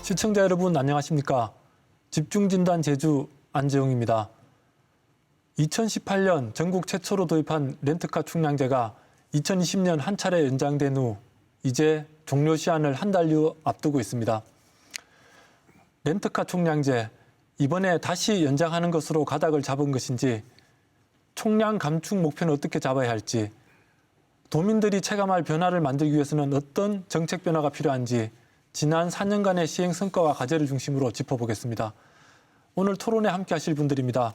시청자 여러분 안녕하십니까? 집중진단 제주 안재용입니다. 2018년 전국 최초로 도입한 렌트카 총량제가 2020년 한 차례 연장된 후 이제 종료 시한을 한 달여 앞두고 있습니다. 렌트카 총량제, 이번에 다시 연장하는 것으로 가닥을 잡은 것인지, 총량 감축 목표는 어떻게 잡아야 할지, 도민들이 체감할 변화를 만들기 위해서는 어떤 정책 변화가 필요한지 지난 4년간의 시행 성과와 과제를 중심으로 짚어보겠습니다. 오늘 토론에 함께 하실 분들입니다.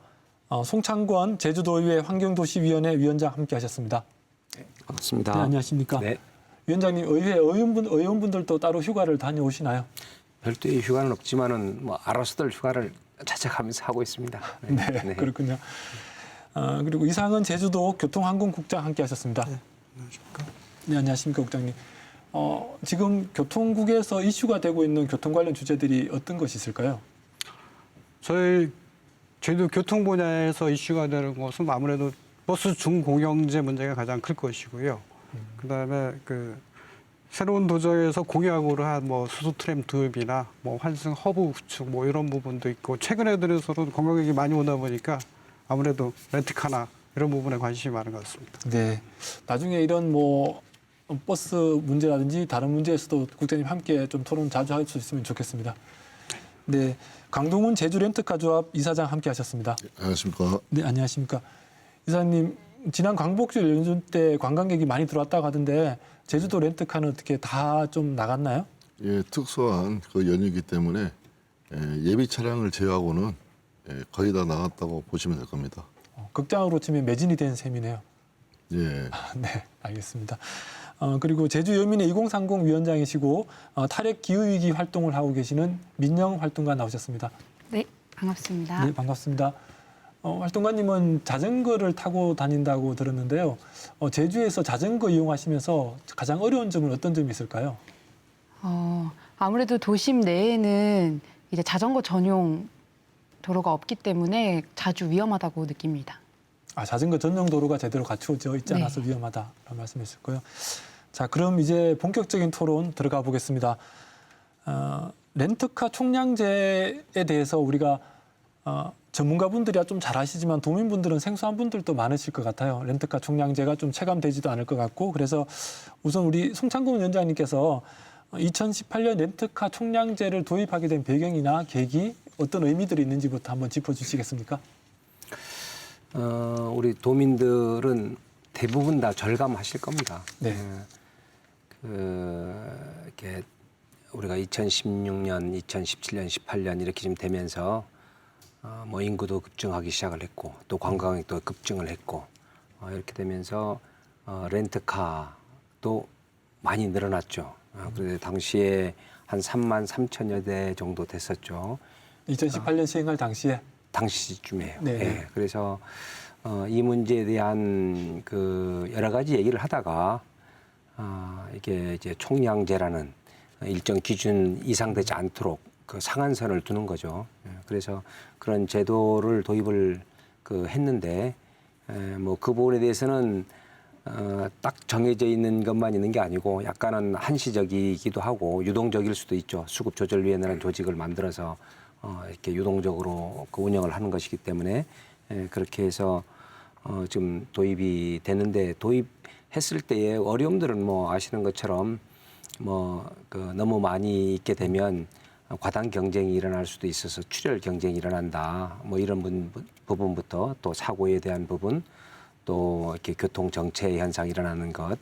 송창권 제주도의회 환경도시위원회 위원장 함께 하셨습니다. 네, 반갑습니다. 네, 안녕하십니까? 네. 위원장님, 의회 의원분들도 따로 휴가를 다녀오시나요? 별도의 휴가는 없지만은 뭐 알아서들 휴가를 자책하면서 하고 있습니다. 네, 네. 그렇군요. 그리고 이상은 제주도 교통항공국장 함께 하셨습니다. 네, 안녕하십니까? 네, 안녕하십니까, 국장님. 지금 교통국에서 이슈가 되고 있는 교통 관련 주제들이 어떤 것이 있을까요? 저희도 교통 분야에서 이슈가 되는 것은 아무래도 버스 중공영제 문제가 가장 클 것이고요. 그다음에 새로운 도정에서 공약으로 한 수소 트램 도입이나 환승 허브 구축 이런 부분도 있고, 최근에 들어서는 관광객이 많이 오다 보니까 아무래도 렌트카나 이런 부분에 관심이 많은 것 같습니다. 네. 나중에 이런 버스 문제라든지 다른 문제에서도 국장님 함께 좀 토론 자주 할 수 있으면 좋겠습니다. 네. 강동훈 제주 렌트카 조합 이사장 함께 하셨습니다. 네, 안녕하십니까. 네, 안녕하십니까. 이사님, 지난 광복절 연휴 때 관광객이 많이 들어왔다고 하던데 제주도 렌트카는 어떻게 다 좀 나갔나요? 예, 특수한 그 연휴이기 때문에 예비 차량을 제외하고는 거의 다 나갔다고 보시면 될 겁니다. 극장으로 치면 매진이 된 셈이네요. 예. 네, 알겠습니다. 그리고 제주여민의 2030 위원장이시고 탈핵 기후위기 활동을 하고 계시는 민영 활동가 나오셨습니다. 네, 반갑습니다. 네, 반갑습니다. 활동가님은 자전거를 타고 다닌다고 들었는데요. 제주에서 자전거 이용하시면서 가장 어려운 점은 어떤 점이 있을까요? 아무래도 도심 내에는 이제 자전거 전용 도로가 없기 때문에 자주 위험하다고 느낍니다. 자전거 전용 도로가 제대로 갖추어져 있지 않아서 네. 위험하다라는 말씀이셨고요. 자, 그럼 이제 본격적인 토론 들어가 보겠습니다. 렌트카 총량제에 대해서 우리가 전문가분들이야 좀 잘 아시지만 도민분들은 생소한 분들도 많으실 것 같아요. 렌트카 총량제가 좀 체감되지도 않을 것 같고, 그래서 우선 우리 송창근 위원장님께서 2018년 렌트카 총량제를 도입하게 된 배경이나 계기, 어떤 의미들이 있는지부터 한번 짚어주시겠습니까? 우리 도민들은 대부분 다 절감하실 겁니다. 네. 이렇게 우리가 2016년, 2017년, 18년 이렇게 좀 되면서 인구도 급증하기 시작을 했고, 또 관광객도 급증을 했고, 이렇게 되면서 렌트카도 많이 늘어났죠. 그래서 당시에 한 3만 3천여 대 정도 됐었죠. 2018년 시행할 당시에? 당시쯤이에요. 네. 네. 그래서 이 문제에 대한 여러 가지 얘기를 하다가 이게 이제 총량제라는 일정 기준 이상 되지 않도록 상한선을 두는 거죠. 그래서 그런 제도를 도입을 했는데 그 부분에 대해서는 딱 정해져 있는 것만 있는 게 아니고 약간은 한시적이기도 하고 유동적일 수도 있죠. 수급조절위원회라는 조직을 만들어서 이렇게 유동적으로 운영을 하는 것이기 때문에 그렇게 해서 지금 도입이 됐는데, 도입했을 때의 어려움들은 아시는 것처럼 너무 많이 있게 되면 과당 경쟁이 일어날 수도 있어서 출혈 경쟁이 일어난다. 이런 부분부터 또 사고에 대한 부분, 또 이렇게 교통 정체 현상이 일어나는 것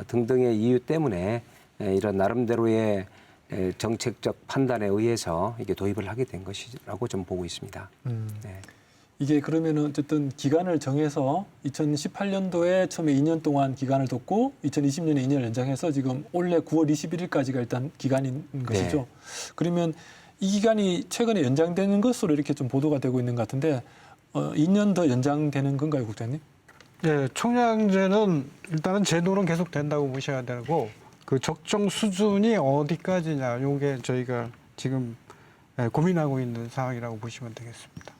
등등의 이유 때문에 이런 나름대로의 정책적 판단에 의해서 이게 도입을 하게 된 것이라고 좀 보고 있습니다. 네. 이게 그러면은 어쨌든 기간을 정해서 2018년도에 처음에 2년 동안 기간을 뒀고 2020년에 2년 연장해서 지금 올해 9월 21일까지가 일단 기간인 것이죠. 네. 그러면 이 기간이 최근에 연장되는 것으로 이렇게 좀 보도가 되고 있는 것 같은데 2년 더 연장되는 건가요, 국장님? 네, 총량제는 일단은 제도는 계속 된다고 보셔야 되고, 그 적정 수준이 어디까지냐, 요게 저희가 지금 고민하고 있는 상황이라고 보시면 되겠습니다.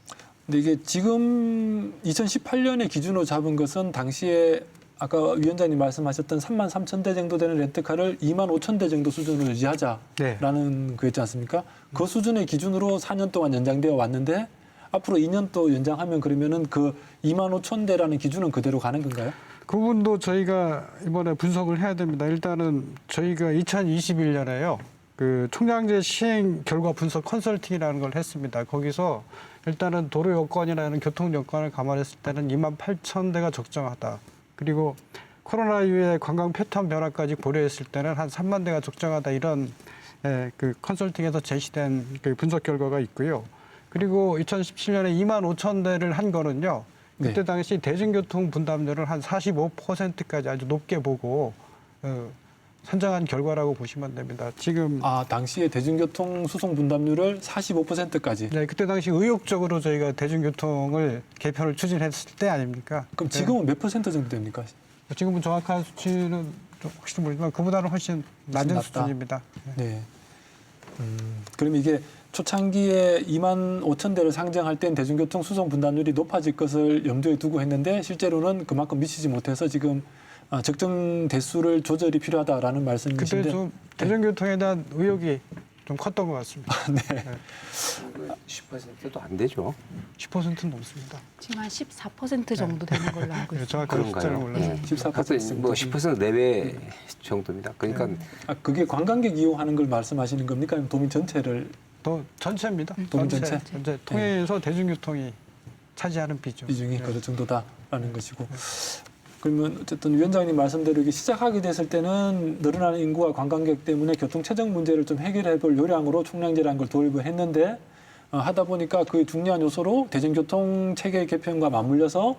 근데 이게 지금 2018년에 기준으로 잡은 것은 당시에 아까 위원장님 말씀하셨던 3만 3천 대 정도 되는 렌트카를 2만 5천 대 정도 수준으로 유지하자라는 거였지 않습니까? 그 수준의 기준으로 4년 동안 연장되어 왔는데 앞으로 2년 또 연장하면 그러면은 그 2만 5천 대라는 기준은 그대로 가는 건가요? 그 부분도 저희가 이번에 분석을 해야 됩니다. 일단은 저희가 2021년에요. 그 총량제 시행 결과 분석 컨설팅이라는 걸 했습니다. 거기서 일단은 도로 여건이라는 교통 여건을 감안했을 때는 2만 8천 대가 적정하다. 그리고 코로나 이후에 관광 패턴 변화까지 고려했을 때는 한 3만 대가 적정하다. 이런 그 컨설팅에서 제시된 그 분석 결과가 있고요. 그리고 2017년에 2만 5천 대를 한 거는요. 그때 당시 대중교통 분담률을 한 45%까지 아주 높게 보고 선정한 결과라고 보시면 됩니다. 지금 당시에 대중교통 수송 분담률을 45%까지. 네, 그때 당시 의욕적으로 저희가 대중교통을 개편을 추진했을 때 아닙니까? 그럼 지금은 몇 퍼센트 정도 됩니까? 지금은 정확한 수치는 좀 혹시 모르지만 그보다는 훨씬 낮은 낮다. 수준입니다. 네. 그럼 이게 초창기에 2만 5천 대를 상정할 땐 대중교통 수송 분담률이 높아질 것을 염두에 두고 했는데 실제로는 그만큼 미치지 못해서 지금 적정 대수를 조절이 필요하다라는 말씀이신데. 그때 좀 대중교통에 대한 의욕이 좀 컸던 것 같습니다. 네. 10%도 안 되죠. 10%는 넘습니다. 지금 한 14% 정도 되는 걸로 알고 있습니다. 정확한 숫자를 그런가요? 몰라서. 14% 뭐 10% 내외 정도입니다. 그러니까 그게 관광객 이용하는 걸 말씀하시는 겁니까? 아니면 도민 전체를? 또 전체입니다. 도민 전체? 전체 통해서 대중교통이 차지하는 비중이 네. 그럴 정도다라는 것이고. 그러면 어쨌든 위원장님 말씀대로 이게 시작하게 됐을 때는 늘어나는 인구와 관광객 때문에 교통 체증 문제를 좀 해결해 볼 요량으로 총량제라는 걸 도입을 했는데 하다 보니까 그 중요한 요소로 대중교통 체계 개편과 맞물려서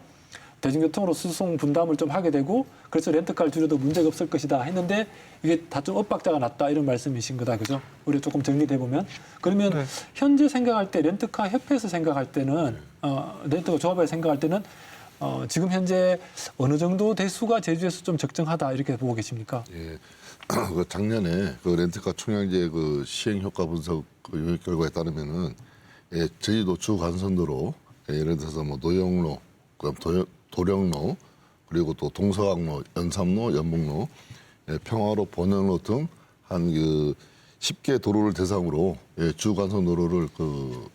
대중교통으로 수송 분담을 좀 하게 되고 그래서 렌트카를 줄여도 문제가 없을 것이다 했는데 이게 다 좀 엇박자가 났다 이런 말씀이신 거다. 그죠? 우리 조금 정리해 보면 그러면 네. 현재 생각할 때 렌트카 협회에서 생각할 때는 렌트카 조합에서 생각할 때는 지금 현재 어느 정도 대수가 제주에서 좀 적정하다 이렇게 보고 계십니까? 예. 그 작년에 그 렌트카 총량제 그 시행 효과 분석 그 요약 결과에 따르면은 제주도 주 간선도로 예를 들어서 뭐 노영로, 그다음 도령로, 그리고 또 동서항로, 연삼로, 연북로, 평화로, 본영로 등 한 그 10개 도로를 대상으로 주 간선도로를 그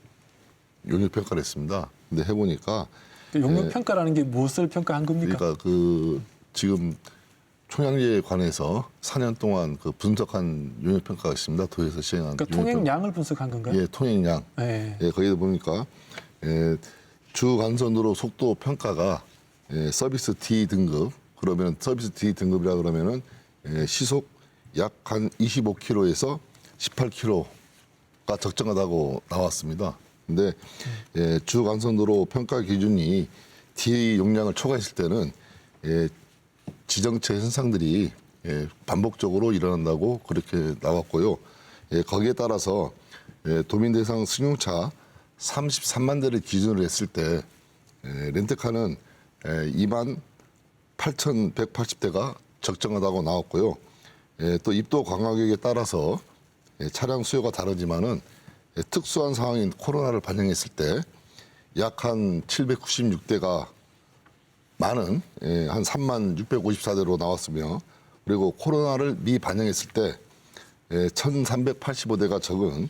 용역 평가를 했습니다. 근데 해보니까 용역 평가라는 게 무엇을 평가한 겁니까? 그러니까 그 지금 총량제에 관해서 4년 동안 그 분석한 용역 평가가 있습니다. 도에서 시행한. 그러니까 통행량을 분석한 건가요? 예, 통행량. 네. 예, 거기에 보니까 주 간선도로 속도 평가가 서비스 D 등급. 그러면 서비스 D 등급이라 그러면은 시속 약 한 25km에서 18km가 적정하다고 나왔습니다. 근데 주 간선도로 평가 기준이 D 용량을 초과했을 때는 지정체 현상들이 반복적으로 일어난다고 그렇게 나왔고요. 거기에 따라서 도민 대상 승용차 33만 대를 기준으로 했을 때 렌트카는 2만 8,180대가 적정하다고 나왔고요. 또 입도 관광객에 따라서 차량 수요가 다르지만은 특수한 상황인 코로나를 반영했을 때 약 한 796대가 많은 한 3만 654대로 나왔으며 그리고 코로나를 미반영했을 때 1,385대가 적은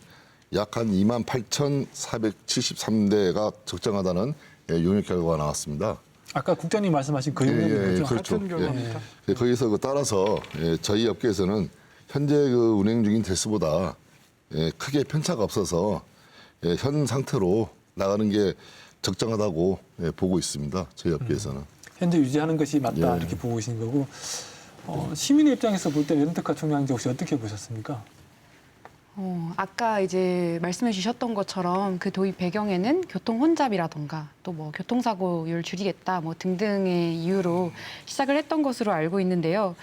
약 한 2만 8,473대가 적정하다는 용역 결과가 나왔습니다. 아까 국장님 말씀하신 그 용역인 거죠? 그렇죠. 같은 결과입니다. 거기서 따라서 저희 업계에서는 현재 그 운행 중인 대수보다 크게 편차가 없어서 현 상태로 나가는 게 적정하다고 보고 있습니다. 저희 업계에서는. 현재 유지하는 것이 맞다 예. 이렇게 보고 계신 거고 시민의 입장에서 볼 때 렌트카 총량제 혹시 어떻게 보셨습니까? 아까 이제 말씀해 주셨던 것처럼 그 도입 배경에는 교통 혼잡이라던가 또 뭐 교통사고율 줄이겠다 뭐 등등의 이유로 시작을 했던 것으로 알고 있는데요.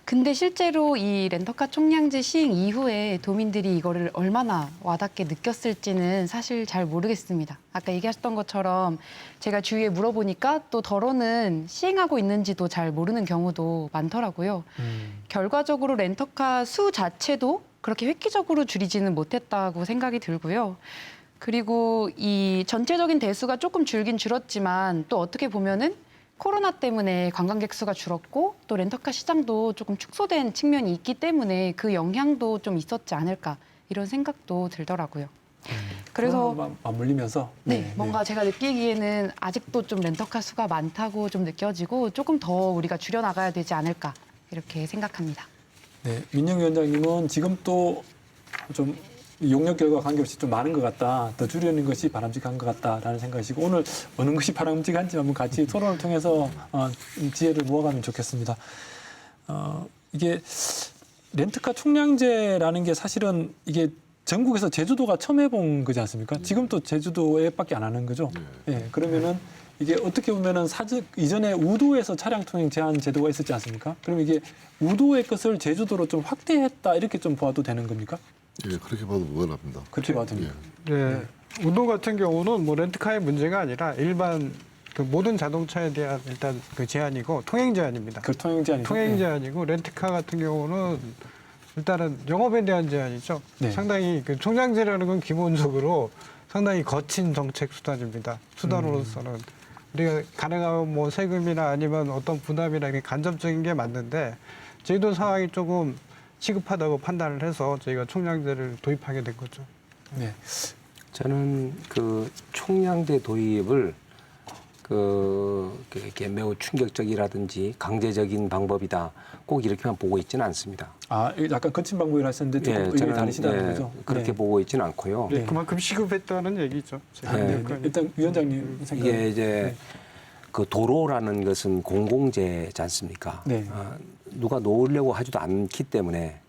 근데 실제로 이 렌터카 총량제 시행 이후에 도민들이 이거를 얼마나 와닿게 느꼈을지는 사실 잘 모르겠습니다. 아까 얘기하셨던 것처럼 제가 주위에 물어보니까 또 더러는 시행하고 있는지도 잘 모르는 경우도 많더라고요. 결과적으로 렌터카 수 자체도 그렇게 획기적으로 줄이지는 못했다고 생각이 들고요. 그리고 이 전체적인 대수가 조금 줄긴 줄었지만 또 어떻게 보면은 코로나 때문에 관광객 수가 줄었고 또 렌터카 시장도 조금 축소된 측면이 있기 때문에 그 영향도 좀 있었지 않을까 이런 생각도 들더라고요. 그래서 맞물리면서 네, 뭔가 제가 느끼기에는 아직도 좀 렌터카 수가 많다고 좀 느껴지고 조금 더 우리가 줄여나가야 되지 않을까 이렇게 생각합니다. 네, 민영 위원장님은 지금 또 좀 용역 결과 관계없이 좀 많은 것 같다. 더 줄이는 것이 바람직한 것 같다라는 생각이시고 오늘 어느 것이 바람직한지 한번 같이 토론을 통해서 지혜를 모아가면 좋겠습니다. 이게 렌트카 총량제라는 게 사실은 이게 전국에서 제주도가 처음 해본 거지 않습니까? 지금 또 제주도에밖에 안 하는 거죠. 예, 그러면은 이게 어떻게 보면은 이전에 우도에서 차량 통행 제한 제도가 있었지 않습니까? 그럼 이게 우도의 것을 제주도로 좀 확대했다 이렇게 좀 봐도 되는 겁니까? 예, 그렇게 봐도 무관합니다. 그렇게 봐도 됩니다. 네. 우도 같은 경우는 뭐 렌트카의 문제가 아니라 일반 그 모든 자동차에 대한 일단 그 제한이고 통행 제한입니다. 그 통행 제한이 통행 제한이고 렌트카 같은 경우는 일단은 영업에 대한 제한이죠. 네. 상당히 그 총량제라는 건 기본적으로 상당히 거친 정책 수단입니다. 수단으로서는 우리가 가능하면 뭐 세금이나 아니면 어떤 부담이나 이렇게 간접적인 게 맞는데 저희도 상황이 조금 시급하다고 판단을 해서 저희가 총량제를 도입하게 된 거죠. 네. 저는 그 총량제 도입을 이렇게 매우 충격적이라든지 강제적인 방법이다. 꼭 이렇게만 보고 있지는 않습니다. 아, 약간 거친 방법을 하셨는데 조금 의견이 다르시다는 거죠? 그렇게 네. 보고 있지는 않고요. 네. 그만큼 시급했다는 얘기죠. 아, 네. 네. 일단 위원장님 생각. 이게 이제 그 도로라는 것은 공공재지 않습니까? 네. 누가 놓으려고 하지도 않기 때문에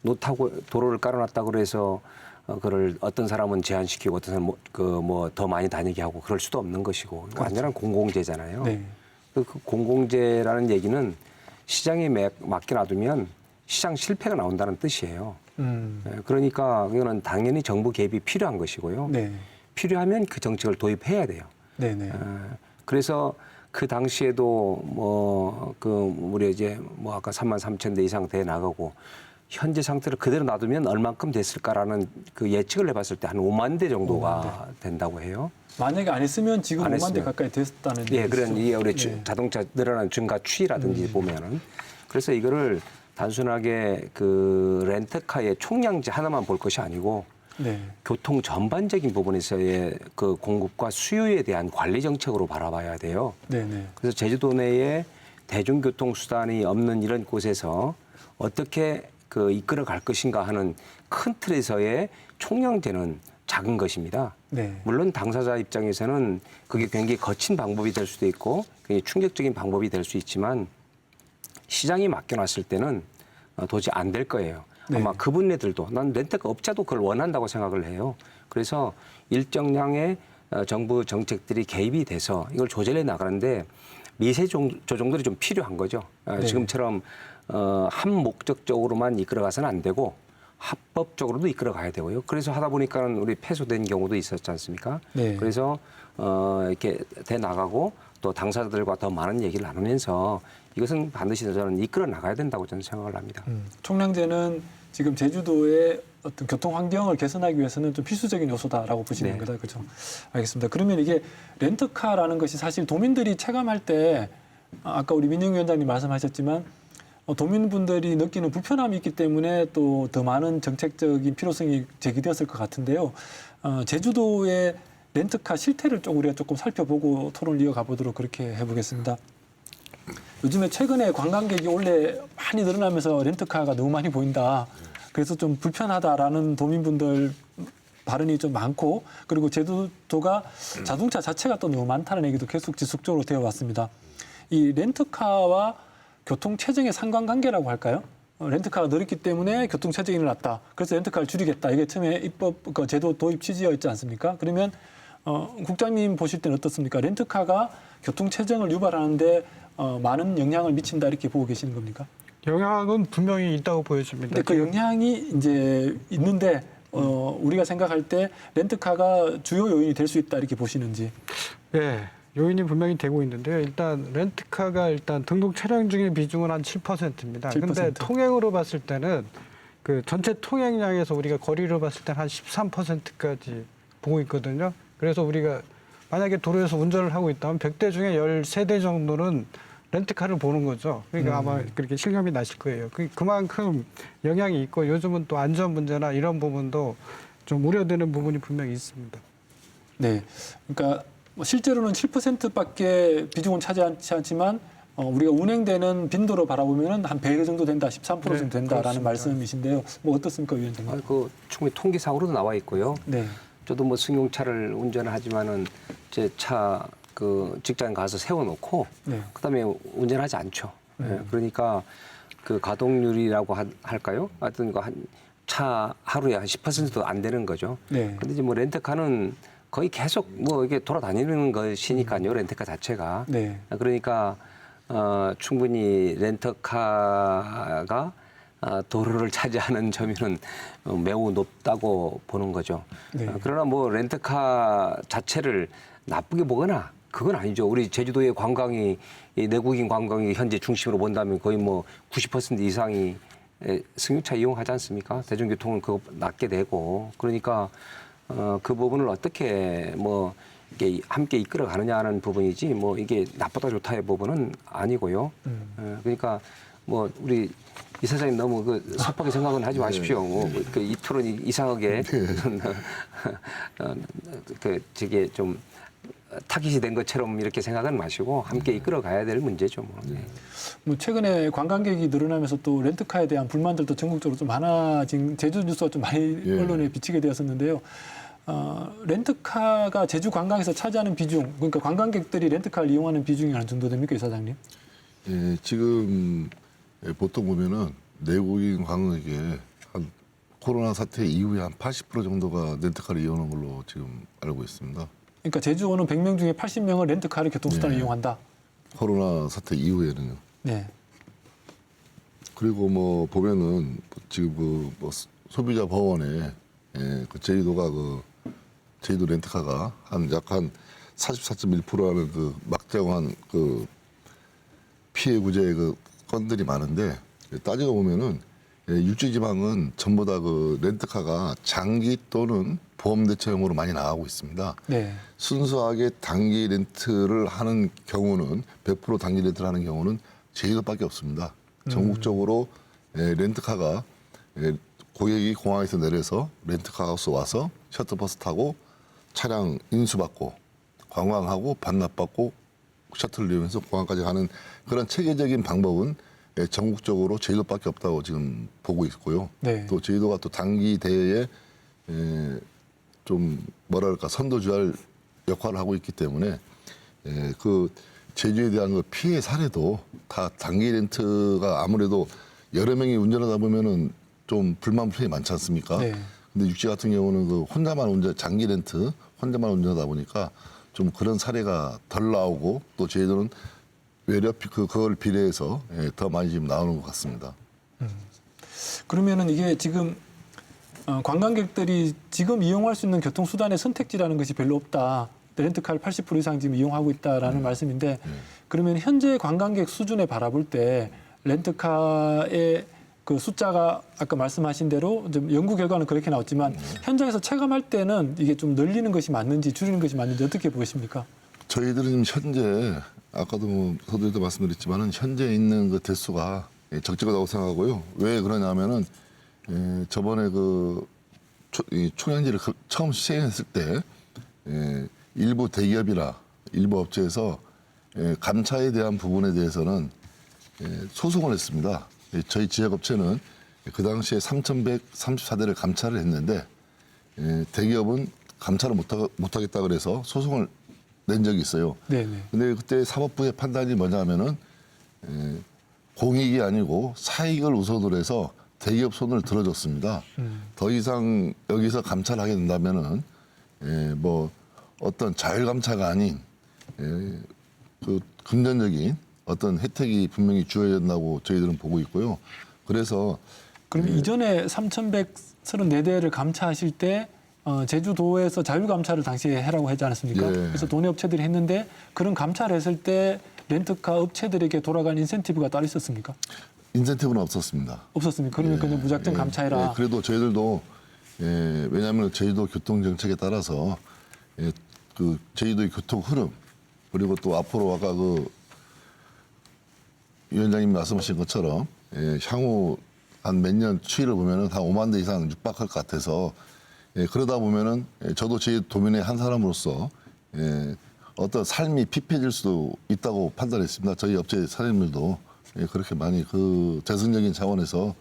놓다고 도로를 깔아놨다 그래서 그걸 어떤 사람은 제한시키고 어떤 사람은 뭐 더 많이 다니게 하고 그럴 수도 없는 것이고 완전한 공공재잖아요. 네. 그 공공재라는 얘기는 시장에 맡겨놔두면 시장 실패가 나온다는 뜻이에요. 그러니까 이거는 당연히 정부 개입이 필요한 것이고요. 네. 필요하면 그 정책을 도입해야 돼요. 네. 네. 그래서 그 당시에도 우리 이제 아까 33,000대 이상 돼 나가고 현재 상태로 그대로 놔두면 얼만큼 됐을까라는 그 예측을 해봤을 때 한 5만 대 정도가 된다고 해요. 만약에 안 했으면 지금 안 5만 대 했으면. 가까이 됐다는 예, 얘기죠. 그런 이게 우리 네. 자동차 늘어나는 증가 추이라든지 보면은 그래서 이거를 단순하게 그 렌트카의 총량제 하나만 볼 것이 아니고 네. 교통 전반적인 부분에서의 그 공급과 수요에 대한 관리 정책으로 바라봐야 돼요. 네. 네. 그래서 제주도 내에 대중교통 수단이 없는 이런 곳에서 어떻게 그 이끌어 갈 것인가 하는 큰 틀에서의 총량제는 작은 것입니다. 네. 물론 당사자 입장에서는 그게 굉장히 거친 방법이 될 수도 있고 굉장히 충격적인 방법이 될 수 있지만 시장에 맡겨놨을 때는 도저히 안 될 거예요. 네. 아마 그분네들도 난 렌트카 업자도 그걸 원한다고 생각을 해요. 그래서 일정량의 정부 정책들이 개입이 돼서 이걸 조절해 나가는데 미세 조정들이 좀 필요한 거죠. 네. 지금처럼 한 목적적으로만 이끌어가서는 안 되고 합법적으로도 이끌어가야 되고요. 그래서 하다 보니까는 우리 폐소된 경우도 있었지 않습니까? 네. 그래서 이렇게 돼 나가고 또 당사자들과 더 많은 얘기를 나누면서 이것은 반드시 저는 이끌어 나가야 된다고 저는 생각을 합니다. 총량제는 지금 제주도의 어떤 교통 환경을 개선하기 위해서는 좀 필수적인 요소다라고 보시는 네. 거다, 그렇죠? 알겠습니다. 그러면 이게 렌트카라는 것이 사실 도민들이 체감할 때 아까 우리 민영 위원장님 말씀하셨지만 도민분들이 느끼는 불편함이 있기 때문에 또 더 많은 정책적인 필요성이 제기되었을 것 같은데요. 제주도의 렌트카 실태를 좀 우리가 조금 살펴보고 토론을 이어가 보도록 그렇게 해보겠습니다. 요즘에 최근에 관광객이 원래 많이 늘어나면서 렌트카가 너무 많이 보인다. 그래서 좀 불편하다라는 도민분들 발언이 좀 많고 그리고 제주도가 자동차 자체가 또 너무 많다는 얘기도 계속 지속적으로 되어 왔습니다. 이 렌트카와 교통 체증의 상관관계라고 할까요? 렌트카가 늘었기 때문에 교통 체증이 일어났다. 그래서 렌트카를 줄이겠다. 이게 처음에 입법 그 제도 도입 취지였지 않습니까? 그러면 국장님 보실 때는 어떻습니까? 렌트카가 교통 체증을 유발하는데 많은 영향을 미친다 이렇게 보고 계시는 겁니까? 영향은 분명히 있다고 보여집니다. 근데 그 영향이 이제 있는데 우리가 생각할 때 렌트카가 주요 요인이 될 수 있다 이렇게 보시는지. 예, 요인이 분명히 되고 있는데요. 일단 렌트카가 일단 등록 차량 중의 비중은 한 7%입니다. 7%. 근데 통행으로 봤을 때는 그 전체 통행량에서 우리가 거리로 봤을 때 한 13%까지 보고 있거든요. 그래서 우리가 만약에 도로에서 운전을 하고 있다면 100대 중에 13대 정도는 렌트카를 보는 거죠. 그러니까 아마 그렇게 실감이 나실 거예요. 그만큼 영향이 있고 요즘은 또 안전 문제나 이런 부분도 좀 우려되는 부분이 분명히 있습니다. 네, 그러니까 뭐 실제로는 7%밖에 비중은 차지하지 않지만 우리가 운행되는 빈도로 바라보면은 한 100회 정도 된다, 13% 정도 네, 된다라는 그렇습니다. 말씀이신데요. 뭐 어떻습니까, 위원장님? 그 충분히 통계상으로도 나와 있고요. 네, 저도 뭐 승용차를 운전을 하지만은 제 차 그 직장 가서 세워놓고 네. 그다음에 운전하지 않죠. 예, 그러니까 그 가동률이라고 할까요? 하여튼 차 하루에 한 10%도 안 되는 거죠. 네. 근데 이제 뭐 렌트카는 거의 계속 뭐 이게 돌아다니는 것이니까요. 렌트카 자체가. 네. 그러니까 충분히 렌터카가 도로를 차지하는 점유는 매우 높다고 보는 거죠. 네. 그러나 뭐 렌터카 자체를 나쁘게 보거나 그건 아니죠. 우리 제주도의 관광이 이 내국인 관광이 현재 중심으로 본다면 거의 뭐 90% 이상이 승용차 이용하지 않습니까? 대중교통은 그거 낮게 되고 그러니까 그 부분을 어떻게 뭐 이게 함께 이끌어 가느냐는 부분이지 뭐 이게 나쁘다 좋다의 부분은 아니고요. 그러니까 뭐 우리 이사장님 너무 그 섭하게 생각은 하지 마십시오. 그 이틀은 이상하게 그 저게 좀 타깃이 된 것처럼 이렇게 생각은 마시고 함께 이끌어 가야 될 문제죠. 뭐. 네. 뭐 최근에 관광객이 늘어나면서 또 렌트카에 대한 불만들도 전국적으로 좀 많아진 제주 뉴스가 좀 많이 예. 언론에 비치게 되었었는데요. 렌트카가 제주 관광에서 차지하는 비중, 그러니까 관광객들이 렌트카를 이용하는 비중이 어느 정도 됩니까, 이사장님? 예, 지금 보통 보면은 내국인 관광객의 한 코로나 사태 이후에 한 80% 정도가 렌트카를 이용하는 걸로 지금 알고 있습니다. 그러니까 제주 오는 100명 중에 80명은 렌트카를 교통수단을 네. 이용한다. 코로나 사태 이후에는요. 네. 그리고 뭐 보면은 지금 그 뭐 소비자 법원에 그 제주도가 그 제주도 렌트카가 약 한 44.1%라는 그 막장한 그 피해 구제 그 건들이 많은데 따지고 보면은 육지지방은 전부 다 그 렌트카가 장기 또는 보험 대체형으로 많이 나가고 있습니다. 네. 순수하게 단기 렌트를 하는 경우는 100% 단기 렌트를 하는 경우는 제주도밖에 없습니다. 전국적으로 렌트카가 고객이 공항에서 내려서 렌트카하우스 와서 셔틀버스 타고 차량 인수받고 관광하고 반납받고 셔틀을 이용해서 공항까지 가는 그런 체계적인 방법은 전국적으로 제주도밖에 없다고 지금 보고 있고요. 네. 또 제주도가 또 단기 대회에 좀 뭐랄까 선도주할 역할을 하고 있기 때문에 그 제주에 대한 그 피해 사례도 다 단기 렌트가 아무래도 여러 명이 운전하다 보면은 좀 불만 불평이 많지 않습니까? 네. 근데 육지 같은 경우는 그 혼자만 운전 장기 렌트 혼자만 운전하다 보니까 좀 그런 사례가 덜 나오고 또 제주도는 외려 그걸 비례해서 더 많이 지금 나오는 것 같습니다. 그러면은 이게 지금 관광객들이 지금 이용할 수 있는 교통수단의 선택지라는 것이 별로 없다. 렌트카를 80% 이상 지금 이용하고 있다라는 말씀인데 그러면 현재 관광객 수준에 바라볼 때 렌트카의 그 숫자가 아까 말씀하신 대로 좀 연구 결과는 그렇게 나왔지만 현장에서 체감할 때는 이게 좀 늘리는 것이 맞는지 줄이는 것이 맞는지 어떻게 보십니까? 저희들은 지금 현재 아까도 뭐 서두에도 말씀드렸지만은 현재 있는 그 대수가 적절하다고 생각하고요. 왜 그러냐면은 저번에 그 총량제를 처음 시행했을 때 일부 대기업이나 일부 업체에서 감차에 대한 부분에 대해서는 소송을 했습니다. 저희 지역업체는 그 당시에 3,134대를 감차를 했는데 대기업은 감차를 못하겠다 그래서 소송을 낸 적이 있어요. 네네. 근데 그때 사법부의 판단이 뭐냐면은 공익이 아니고 사익을 우선으로 해서 대기업 손을 들어줬습니다. 더 이상 여기서 감차를 하게 된다면은 뭐 어떤 자율 감차가 아닌 그 금전적인 어떤 혜택이 분명히 주어야 된다고 저희들은 보고 있고요. 그래서 그럼 이전에 3,134대를 감차하실 때 제주도에서 자율 감차를 당시에 해라고 하지 않았습니까? 예. 그래서 도내 업체들이 했는데 그런 감차를 했을 때 렌트카 업체들에게 돌아간 인센티브가 따로 있었습니까? 인센티브는 없었습니다. 없었습니까? 그러면 그냥 무작정 감차해라. 그래도 저희들도 왜냐하면 제주도 교통 정책에 따라서 그 제주도의 교통 흐름 그리고 또 앞으로 아까 그 위원장님 말씀하신 것처럼 향후 한 몇 년 추이를 보면은 한 5만 대 이상 육박할 것 같아서 그러다 보면은 저도 제 도민의 한 사람으로서 어떤 삶이 피폐해질 수도 있다고 판단했습니다. 저희 업체 사장님들도 그렇게 많이 그 재정적인 차원에서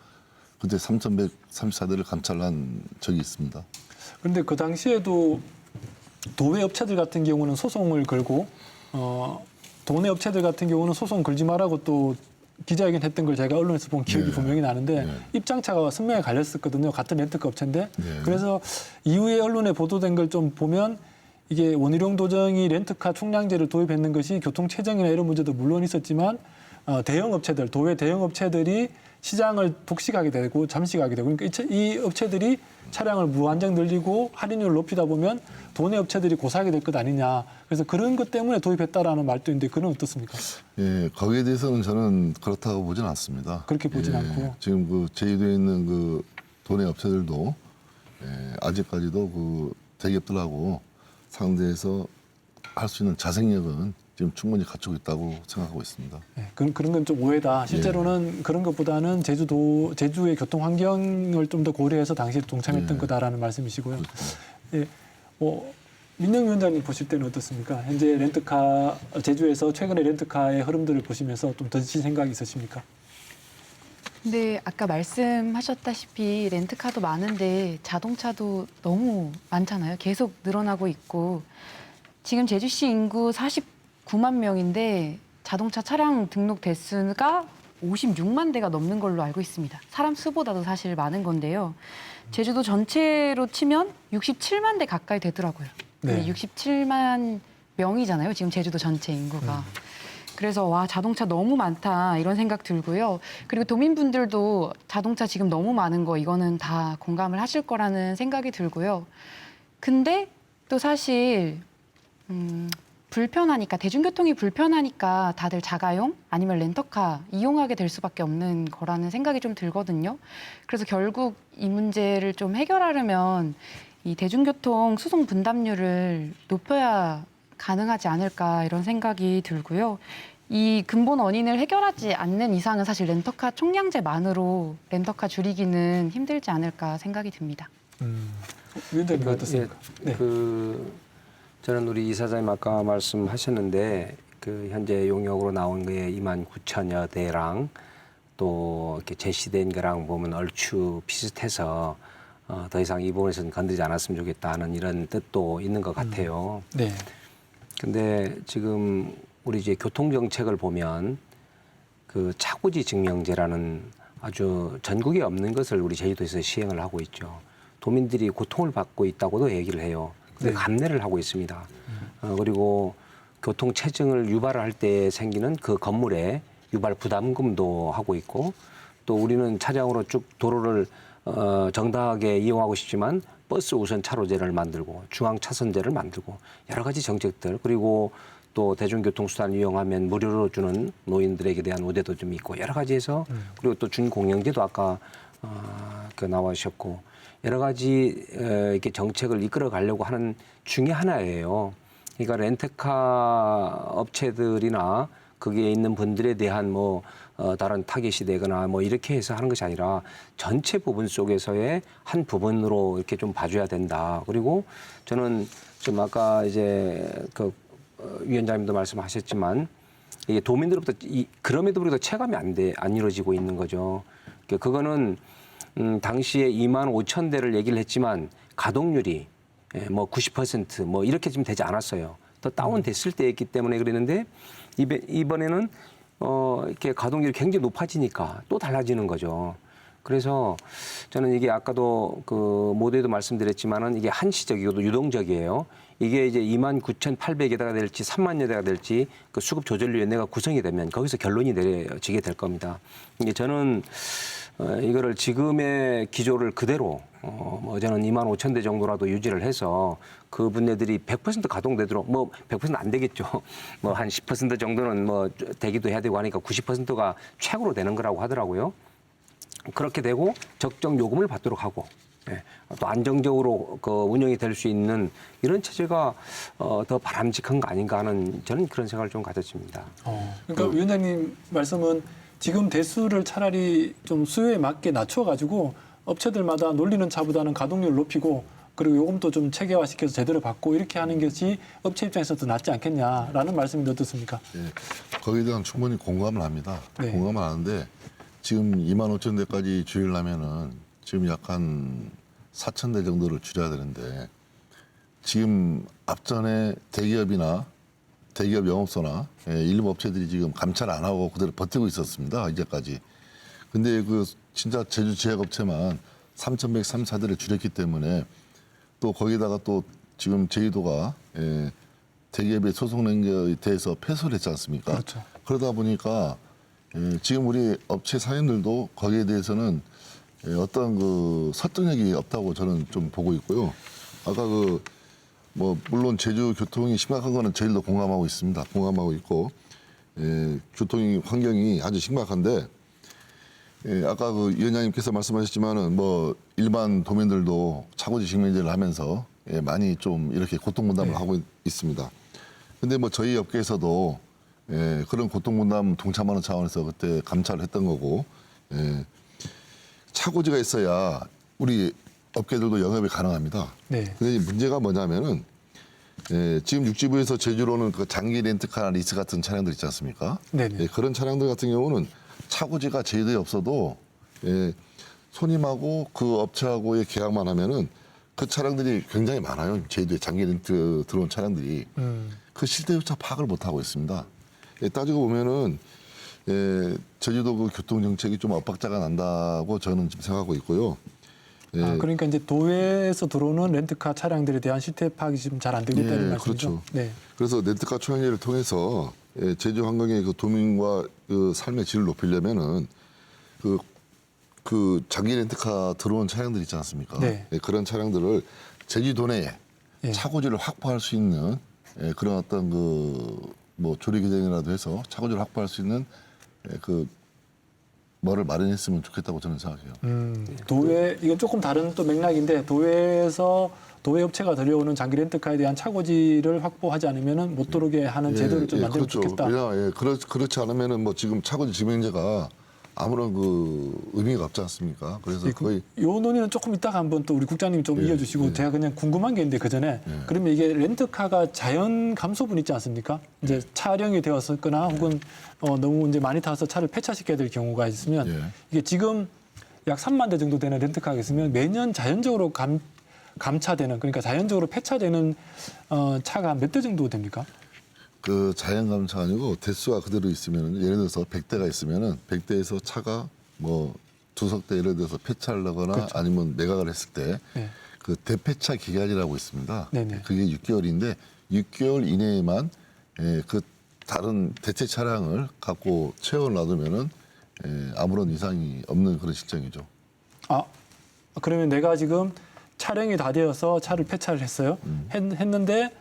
그때 3,134대를 감찰한 적이 있습니다. 그런데 그 당시에도 도외 업체들 같은 경우는 소송을 걸고 도내 업체들 같은 경우는 소송 걸지 말라고 또 기자회견 했던 걸 제가 언론에서 본 기억이 분명히 나는데 입장차가 선명히 갈렸었거든요. 같은 렌트카 업체인데. 그래서 이후에 언론에 보도된 걸 좀 보면 이게 원희룡 도정이 렌트카 총량제를 도입했는 것이 교통체증이나 이런 문제도 물론 있었지만 대형 업체들, 도외 대형 업체들이 시장을 독식하게 되고 잠식하게 되고 그러니까 이 업체들이 차량을 무한정 늘리고 할인율을 높이다 보면 도내 업체들이 고사하게 될 것 아니냐. 그래서 그런 것 때문에 도입했다라는 말도 있는데 그건 어떻습니까? 거기에 대해서는 저는 그렇다고 보진 않습니다. 그렇게 보진 않고. 지금 그 제주도에 있는 그 도내 업체들도 아직까지도 그 대기업들하고 상대해서 할 수 있는 자생력은 지금 충분히 갖추고 있다고 생각하고 있습니다. 그런 건 좀 오해다. 실제로는 그런 것보다는 제주의 교통 환경을 좀 더 고려해서 당시에 동참했던 거다라는 말씀이시고요. 민영 위원장님 보실 때는 어떻습니까? 현재 렌트카 제주에서 최근에 렌트카의 흐름들을 보시면서 좀 던진 생각이 있으십니까? 근데 아까 말씀하셨다시피 렌트카도 많은데 자동차도 너무 많잖아요. 계속 늘어나고 있고 지금 제주시 인구 49만 명인데 자동차 차량 등록 대수가 56만 대가 넘는 걸로 알고 있습니다. 사람 수보다도 사실 많은 건데요. 제주도 전체로 치면 67만 대 가까이 되더라고요. 네. 67만 명이잖아요. 지금 제주도 전체 인구가. 그래서 와 자동차 너무 많다 이런 생각 들고요. 그리고 도민분들도 자동차 지금 너무 많은 거 이거는 다 공감을 하실 거라는 생각이 들고요. 근데 또 사실 불편하니까 대중교통이 불편하니까 다들 자가용 아니면 렌터카 이용하게 될 수밖에 없는 거라는 생각이 좀 들거든요. 그래서 결국 이 문제를 좀 해결하려면 이 대중교통 수송 분담률을 높여야 가능하지 않을까 이런 생각이 들고요. 이 근본 원인을 해결하지 않는 이상은 사실 렌터카 총량제만으로 렌터카 줄이기는 힘들지 않을까 생각이 듭니다. 위원장님 어떻습니까? 네. 저는 우리 이사장님 아까 말씀하셨는데 그 현재 용역으로 나온 게 29,000여 대랑 또 이렇게 제시된 거랑 보면 얼추 비슷해서 더 이상 이 부분에서는 건드리지 않았으면 좋겠다는 이런 뜻도 있는 것 같아요. 네. 근데 지금 우리 이제 교통 정책을 보면 그 차고지 증명제라는 아주 전국에 없는 것을 우리 제주도에서 시행을 하고 있죠. 도민들이 고통을 받고 있다고도 얘기를 해요. 근데 감내를 하고 있습니다. 그리고 교통 체증을 유발을 할 때 생기는 그 건물에 유발 부담금도 하고 있고 또 우리는 차량으로 쭉 도로를 정당하게 이용하고 싶지만 버스 우선 차로제를 만들고 중앙 차선제를 만들고 여러 가지 정책들 그리고 또 대중교통수단 이용하면 무료로 주는 노인들에게 대한 우대도 좀 있고 여러 가지에서 그리고 또 준공영제도 아까 그 나와주셨고 여러 가지 이렇게 정책을 이끌어 가려고 하는 중에 하나예요. 그러니까 렌트카 업체들이나 거기에 있는 분들에 대한 다른 타겟이 되거나 이렇게 해서 하는 것이 아니라 전체 부분 속에서의 한 부분으로 이렇게 좀 봐줘야 된다. 그리고 저는 좀 아까 이제 위원장님도 말씀하셨지만 이게 도민들로부터 그럼에도 불구하고 체감이 안 이루어지고 있는 거죠. 그거는 당시에 25,000대를 얘기를 했지만 가동률이 90% 이렇게 좀 되지 않았어요. 더 다운됐을 때였기 때문에 그랬는데 이번에는 이렇게 가동률이 굉장히 높아지니까 또 달라지는 거죠. 그래서 저는 이게 아까도 그 모두에도 말씀드렸지만은 이게 한시적이고 유동적이에요. 이게 이제 29,800여대가 될지 3만 여대가 될지 그 수급 조절위원회가 구성이 되면 거기서 결론이 내려지게 될 겁니다. 이게 저는 이거를 지금의 기조를 그대로 저는 25,000대 정도라도 유지를 해서 그 분야들이 100% 가동되도록 100% 안 되겠죠. 한 10% 정도는 되기도 해야 되고 하니까 90%가 최고로 되는 거라고 하더라고요. 그렇게 되고 적정 요금을 받도록 하고 예, 또 안정적으로 그 운영이 될 수 있는 이런 체제가 더 바람직한 거 아닌가 하는 저는 그런 생각을 좀 가졌습니다. 그러니까 위원장님 말씀은 지금 대수를 차라리 좀 수요에 맞게 낮춰가지고 업체들마다 놀리는 차보다는 가동률을 높이고 그리고 요금도 좀 체계화시켜서 제대로 받고 이렇게 하는 것이 업체 입장에서도 낫지 않겠냐라는 말씀이 어떻습니까? 예, 거기에 대한 충분히 공감을 합니다. 네. 공감을 하는데 지금 25,000대까지 줄이려면은 지금 약 한 4,000대 정도를 줄여야 되는데 지금 앞전에 대기업이나 대기업 영업소나 일부 업체들이 지금 감찰 안 하고 그대로 버티고 있었습니다. 이제까지. 근데 그 진짜 제주 지역업체만 3,134대를 줄였기 때문에 또 거기다가 또 지금 제주도가 대기업의 소송 낸거에 대해서 패소를 했지 않습니까? 그렇죠. 그러다 보니까 지금 우리 업체 사장님들도 거기에 대해서는 어떤 그 설득력이 없다고 저는 좀 보고 있고요. 아까 그 뭐 물론 제주 교통이 심각한 거는 저희도 공감하고 있습니다. 공감하고 있고 교통 환경이 아주 심각한데 아까 그 위원장님께서 말씀하셨지만은 뭐 일반 도민들도 차고지 직면제를 하면서 많이 좀 이렇게 고통 분담을 하고 있습니다. 근데 뭐 저희 업계에서도 그런 고통 분담 동참하는 차원에서 그때 감찰을 했던 거고 차고지가 있어야 우리 업계들도 영업이 가능합니다. 네. 근데 문제가 뭐냐면은 지금 육지부에서 제주로는 그 장기 렌트카 리스 같은 차량들 있지 않습니까? 네네. 그런 차량들 같은 경우는 차고지가 제주도에 없어도 손님하고 그 업체하고의 계약만 하면은 그 차량들이 굉장히 많아요. 제주도에 장기 렌트 들어온 차량들이 그 실태조차 파악을 못 하고 있습니다. 따지고 보면은 제주도 그 교통 정책이 좀 엇박자가 난다고 저는 지금 생각하고 있고요. 그러니까 이제 도외에서 들어오는 렌트카 차량들에 대한 실태 파악이 지금 잘 안 되고 있다는 말씀이죠. 그렇죠. 네. 그래서 렌트카 총회를 통해서 제주 환경의 그 도민과 그 삶의 질을 높이려면은 그 장기 렌트카 들어온 차량들 있지 않습니까? 네. 그런 차량들을 제주도 내에 차고지를 확보할 수 있는 그런 어떤 그 뭐 조리 규정이라도 해서 차고지를 확보할 수 있는 그 뭐를 마련했으면 좋겠다고 저는 생각해요. 도외 이건 조금 다른 또 맥락인데 도외에서 도외 업체가 들여오는 장기 렌트카에 대한 차고지를 확보하지 않으면은 못 들어오게 하는 제도를 좀 만들면 그렇죠. 좋겠다. 그렇지 않으면은 뭐 지금 차고지 지명제가 아무런 그 의미가 없지 않습니까? 그래서 거의 요 논의는 조금 이따가 한번 또 우리 국장님 좀 이어주시고 제가 그냥 궁금한 게 있는데 그 전에 그러면 이게 렌트카가 자연 감소분 있지 않습니까? 이제 차량이 되었거나 혹은 너무 이제 많이 타서 차를 폐차시켜야 될 경우가 있으면 이게 지금 약 3만 대 정도 되는 렌트카가 있으면 매년 자연적으로 감차되는 그러니까 자연적으로 폐차되는 차가 몇 대 정도 됩니까? 그 자연 감차가 아니고 대수가 그대로 있으면 예를 들어서 100대가 있으면은 100대에서 차가 뭐 두석 대 예를 들어서 폐차를 하거나 그렇죠. 아니면 매각을 했을 때 네. 그 대폐차 기간이라고 있습니다. 네네. 그게 6개월인데 6개월 이내에만 그 다른 대체 차량을 갖고 채워 놔두면은 아무런 이상이 없는 그런 실정이죠. 그러면 내가 지금 차량이 다 되어서 차를 폐차를 했어요. 했는데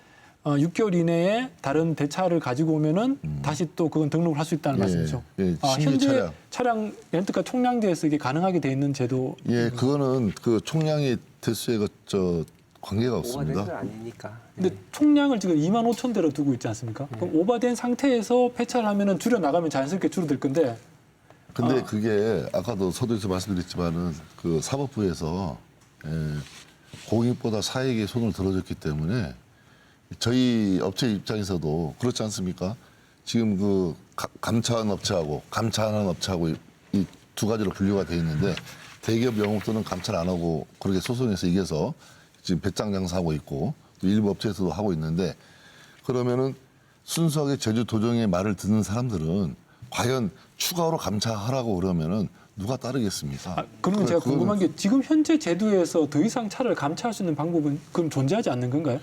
6개월 이내에 다른 대차를 가지고 오면은 다시 또 그건 등록을 할 수 있다는 말씀이죠. 신규 현재 차량 렌트카 총량제에서 이게 가능하게 돼 있는 제도. 그거는 그 총량의 대수에 관계가 없습니다. 오버된 건 아니니까. 근데 총량을 지금 2만 5천 대로 두고 있지 않습니까? 그럼 오버된 상태에서 폐차를 하면은 줄여 나가면 자연스럽게 줄어들 건데. 근데 그게 아까도 서두에서 말씀드렸지만은 그 사법부에서 공익보다 사익에 손을 들어줬기 때문에 저희 업체 입장에서도 그렇지 않습니까? 지금 그 감차한 업체하고 감차 안 하는 업체하고 이 두 가지로 분류가 돼 있는데 대기업 영업소는 감차를 안 하고 그렇게 소송에서 이겨서 지금 배짱 장사하고 있고 또 일부 업체에서도 하고 있는데 그러면은 순수하게 제주 도정의 말을 듣는 사람들은 과연 추가로 감차하라고 그러면은 누가 따르겠습니까? 그러면 제가 궁금한 게 지금 현재 제도에서 더 이상 차를 감차할 수 있는 방법은 그럼 존재하지 않는 건가요?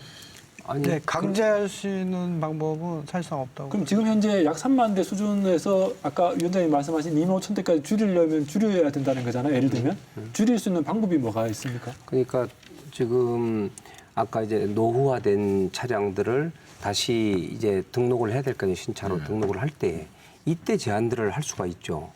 아니, 네, 강제할 수 있는 방법은 사실상 없다고. 그럼 지금 현재 약 3만 대 수준에서 아까 위원장님 말씀하신 2만 5천 대까지 줄이려면 줄여야 된다는 거잖아요. 예를 들면 줄일 수 있는 방법이 뭐가 있습니까? 그러니까 지금 아까 이제 노후화된 차량들을 다시 이제 등록을 해야 될 거 아니에요. 신차로 등록을 할 때 이때 제한들을 할 수가 있죠.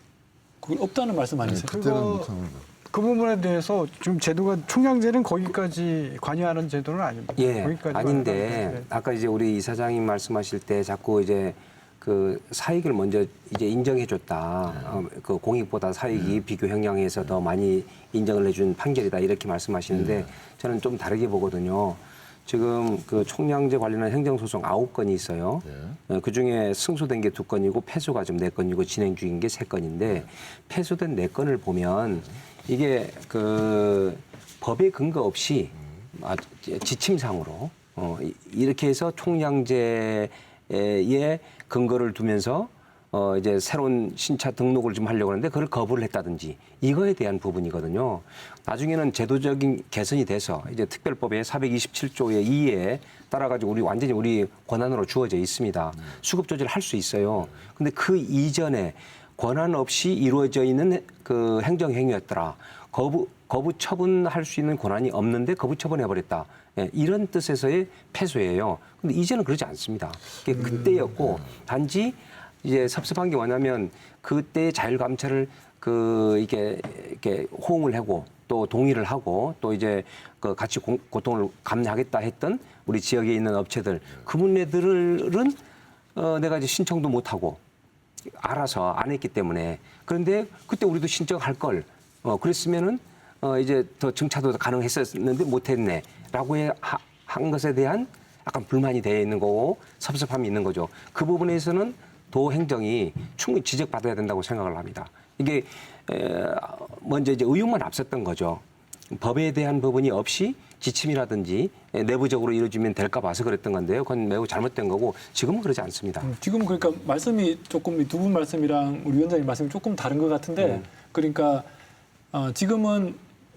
그걸 없다는 말씀 아니세요? 그때는 못하는 거예요. 그 부분에 대해서 지금 제도가 총량제는 거기까지 관여하는 제도는 아닙니다. 예, 거기까지 아닌데 관여하는 아까 이제 우리 이사장님 말씀하실 때 자꾸 이제 그 사익을 먼저 이제 인정해줬다. 그 공익보다 사익이 비교 형량에서 더 많이 인정을 해준 판결이다 이렇게 말씀하시는데 저는 좀 다르게 보거든요. 지금 그 총량제 관련한 행정소송 9건이 있어요. 그 중에 승소된 게 2건이고 패소가 지금 4건이고 진행 중인 게 3건인데 패소된 4건을 보면 이게 그 법의 근거 없이 지침상으로 이렇게 해서 총량제에 근거를 두면서 이제 새로운 신차 등록을 좀 하려고 하는데 그걸 거부를 했다든지 이거에 대한 부분이거든요. 나중에는 제도적인 개선이 돼서 이제 특별법의 427조의 2에 따라가지고 완전히 우리 권한으로 주어져 있습니다. 수급 조절을 할 수 있어요. 근데 그 이전에 권한 없이 이루어져 있는 그 행정행위였더라. 거부 처분할 수 있는 권한이 없는데 거부 처분해버렸다. 예, 이런 뜻에서의 패소예요. 근데 이제는 그러지 않습니다. 그게 그때였고 단지 이제 섭섭한 게 뭐냐면 그때 자율감찰을 이렇게 호응을 하고 또 동의를 하고 또 이제 그 같이 고통을 감내하겠다 했던 우리 지역에 있는 업체들 그분네들은 내가 이제 신청도 못 하고 알아서 안 했기 때문에 그런데 그때 우리도 신청할 걸 그랬으면은 이제 더 증차도 가능했었는데 못했네라고 한 것에 대한 약간 불만이 되어 있는 거고 섭섭함이 있는 거죠. 그 부분에서는 도 행정이 충분히 지적받아야 된다고 생각을 합니다. 이게 먼저 이제 의혹만 앞섰던 거죠. 법에 대한 부분이 없이 지침이라든지 내부적으로 이루어지면 될까 봐서 그랬던 건데요. 그건 매우 잘못된 거고 지금은 그러지 않습니다. 지금 그러니까 말씀이 조금 두 분 말씀이랑 우리 위원장님 말씀이 조금 다른 것 같은데 그러니까 지금은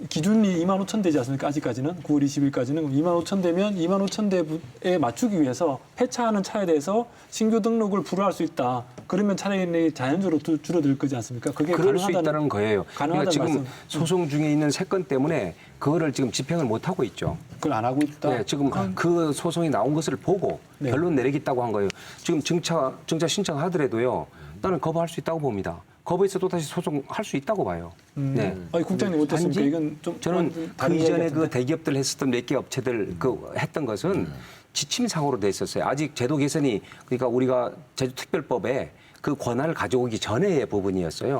기준이 25,000 되지 않습니까? 아직까지는 9월 20일까지는 25,000 되면 25,000대에 맞추기 위해서 폐차하는 차에 대해서 신규 등록을 불허할 수 있다. 그러면 차량이 자연적으로 줄어들 거지 않습니까? 그게 그럴 수 있다는 거예요. 그러니까 지금 말씀. 소송 중에 있는 3건 때문에 그거를 지금 집행을 못 하고 있죠. 그걸 안 하고 있다. 네, 지금 그 소송이 나온 것을 보고 네. 결론 내리겠다고 한 거예요. 지금 증차 신청하더라도요. 나는 거부할 수 있다고 봅니다. 거부해서 또 다시 소송할 수 있다고 봐요. 네. 아니, 국장님 어떻습니까? 단지 이건 좀 저는 그 다른 이전에 이야기 그 같은데. 대기업들 했었던 몇 개 업체들 그 했던 것은 지침상으로 돼 있었어요. 아직 제도 개선이 그러니까 우리가 제주특별법에 그 권한을 가져오기 전의 부분이었어요.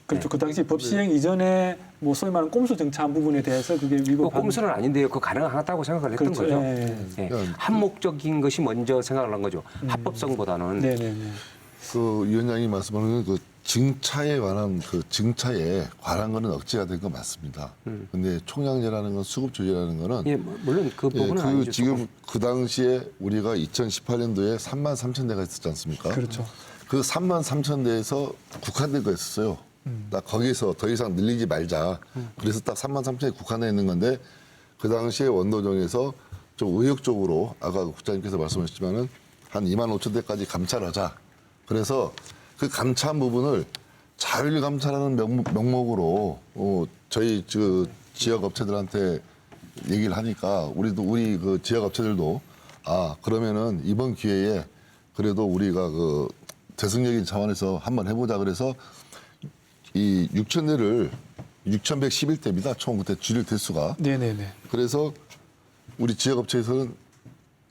그렇죠. 그 당시 법 시행 이전에 뭐 소위 말하는 꼼수 정차한 부분에 대해서 그게 그 위법한 꼼수는 아닌데요. 그거 가능하다고 생각을 했던 그렇죠. 거죠. 예, 예. 한목적인 것이 먼저 생각을 한 거죠. 합법성보다는. 네네네. 그 위원장이 말씀하는 그 증차에 관한 그 증차에 관한 거는 억제가 된 건 맞습니다. 근데 총량제라는 건 수급 조절이라는 거는 예, 물론 그 부분은 그 아니죠. 지금 조금. 그 당시에 우리가 2018년도에 33,000대가 있었지 않습니까? 그렇죠. 그 33,000대에서 국한된 거였어요. 딱 거기서 더 이상 늘리지 말자. 그래서 딱 33,000에 국한돼 있는 건데 그 당시에 원도정에서 좀 의욕적으로 아까 국장님께서 말씀하셨지만은 한 25,000대까지 감찰하자. 그래서 그 감찰 부분을 자율 감찰하는 명목으로 저희 그 지역 업체들한테 얘기를 하니까 우리 그 지역 업체들도 그러면은 이번 기회에 그래도 우리가 그 대승적인 차원에서 한번 해보자 그래서 이 6,000대를 6,111대입니다. 총 그때 줄일 대수가. 네네네. 그래서 우리 지역 업체에서는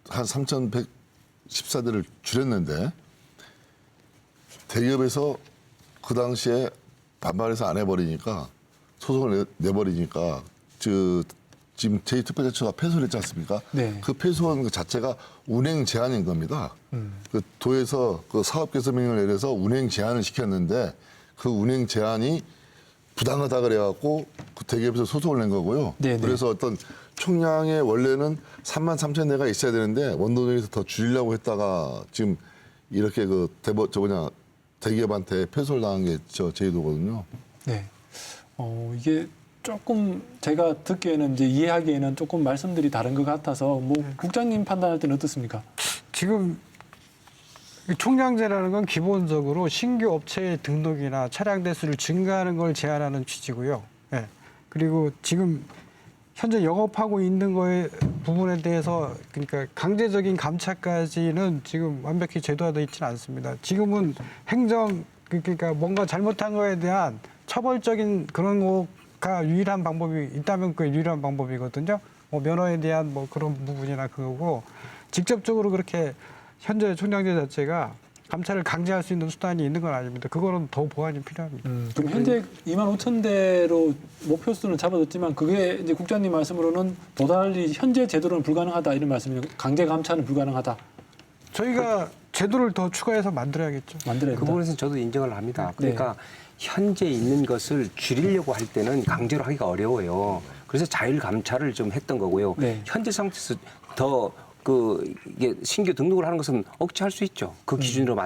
한 3,114대를 줄였는데 대기업에서 그 당시에 반발해서 안 해버리니까 소송을 내버리니까 지금 제2특별자치가 패소를 했지 않습니까? 네. 그 패소한 그 자체가 운행 제한인 겁니다. 그 도에서 그 사업 개선명령을 내려서 운행 제한을 시켰는데 그 운행 제한이 부당하다 그래갖고 그 대기업에서 소송을 낸 거고요. 네네. 그래서 어떤 총량의 원래는 33,000대가 있어야 되는데 원도정에서 더 줄이려고 했다가 지금 이렇게 그 대기업한테 패소를 당한 게 제주도거든요. 네. 이게 조금 제가 듣기에는 이제 이해하기에는 조금 말씀들이 다른 것 같아서 뭐 국장님 판단할 때는 어떻습니까? 지금 총량제라는 건 기본적으로 신규 업체의 등록이나 차량 대수를 증가하는 걸 제한하는 취지고요. 예. 그리고 지금 현재 영업하고 있는 거에 부분에 대해서 그러니까 강제적인 감찰까지는 지금 완벽히 제도화되어 있지는 않습니다. 지금은 행정 그러니까 뭔가 잘못한 거에 대한 처벌적인 그런 유일한 방법이 있다면 그 유일한 방법이거든요. 뭐 면허에 대한 뭐 그런 부분이나 그거고 직접적으로 그렇게 현재 총량제 자체가 감찰을 강제할 수 있는 수단이 있는 건 아닙니다. 그거는 더 보완이 필요합니다. 그럼 현재 25,000대로 목표수는 잡아뒀지만 그게 이제 국장님 말씀으로는 도달이 현재 제도로는 불가능하다 이런 말씀이에요. 강제 감찰은 불가능하다. 저희가 제도를 더 추가해서 만들어야겠죠. 만들어야 그 된다. 부분에서는 저도 인정을 합니다. 네. 그러니까 현재 있는 것을 줄이려고 할 때는 강제로 하기가 어려워요. 그래서 자율 감찰을 좀 했던 거고요. 네. 현재 상태에서 더 이게 신규 등록을 하는 것은 억제할 수 있죠. 그 기준으로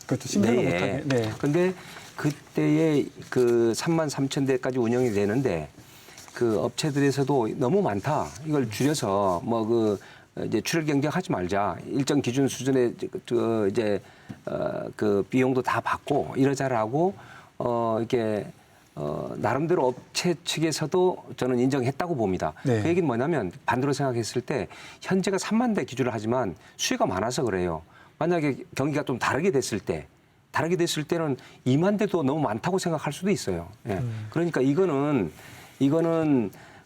그렇죠. 신경을 못하게. 네. 그런데 그때의 그 33,000대까지 운영이 되는데 그 업체들에서도 너무 많다. 이걸 줄여서 이제 출혈 경쟁하지 말자. 일정 기준 수준의 그 비용도 다 받고 이러자라고 이렇게 나름대로 업체 측에서도 저는 인정했다고 봅니다. 네. 그 얘기는 뭐냐면 반대로 생각했을 때 현재가 3만 대 기준을 하지만 수요가 많아서 그래요. 만약에 경기가 좀 다르게 됐을 때는 2만 대도 너무 많다고 생각할 수도 있어요. 예. 그러니까 이거는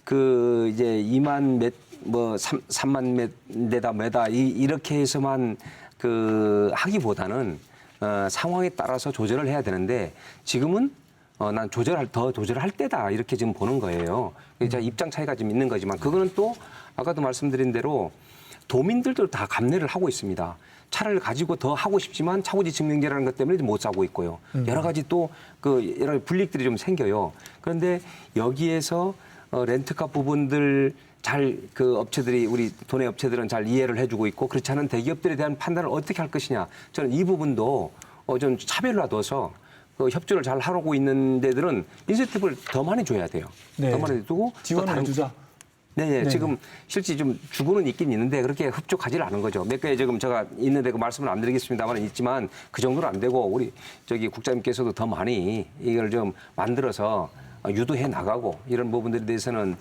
그 이제 2만 3만 대다 매다 이렇게 해서만 그 하기보다는 상황에 따라서 조절을 해야 되는데 지금은 난 더 조절할 때다 이렇게 지금 보는 거예요. 제가 입장 차이가 좀 있는 거지만 그거는 또 아까도 말씀드린 대로 도민들도 다 감내를 하고 있습니다. 차를 가지고 더 하고 싶지만 차고지 증명제라는 것 때문에 못 사고 있고요. 여러 가지 또 여러 가지 불이익들이 좀 생겨요. 그런데 여기에서 렌트카 부분들 잘 그 업체들이 우리 도내 업체들은 잘 이해를 해주고 있고 그렇지 않은 대기업들에 대한 판단을 어떻게 할 것이냐. 저는 이 부분도 좀 차별화둬서 그 협조를 잘 하고 있는 데들은 인센티브를 더 많이 줘야 돼요. 네. 더 많이 두고 지원을 해주자. 네, 지금 실제 좀 주고는 있긴 있는데 그렇게 흡족하지 않은 거죠. 몇 개 지금 제가 있는데 그 말씀을 안 드리겠습니다만 있지만 그 정도는 안 되고 우리 국장님께서도 더 많이 이걸 좀 만들어서 유도해 나가고 이런 부분들에 대해서는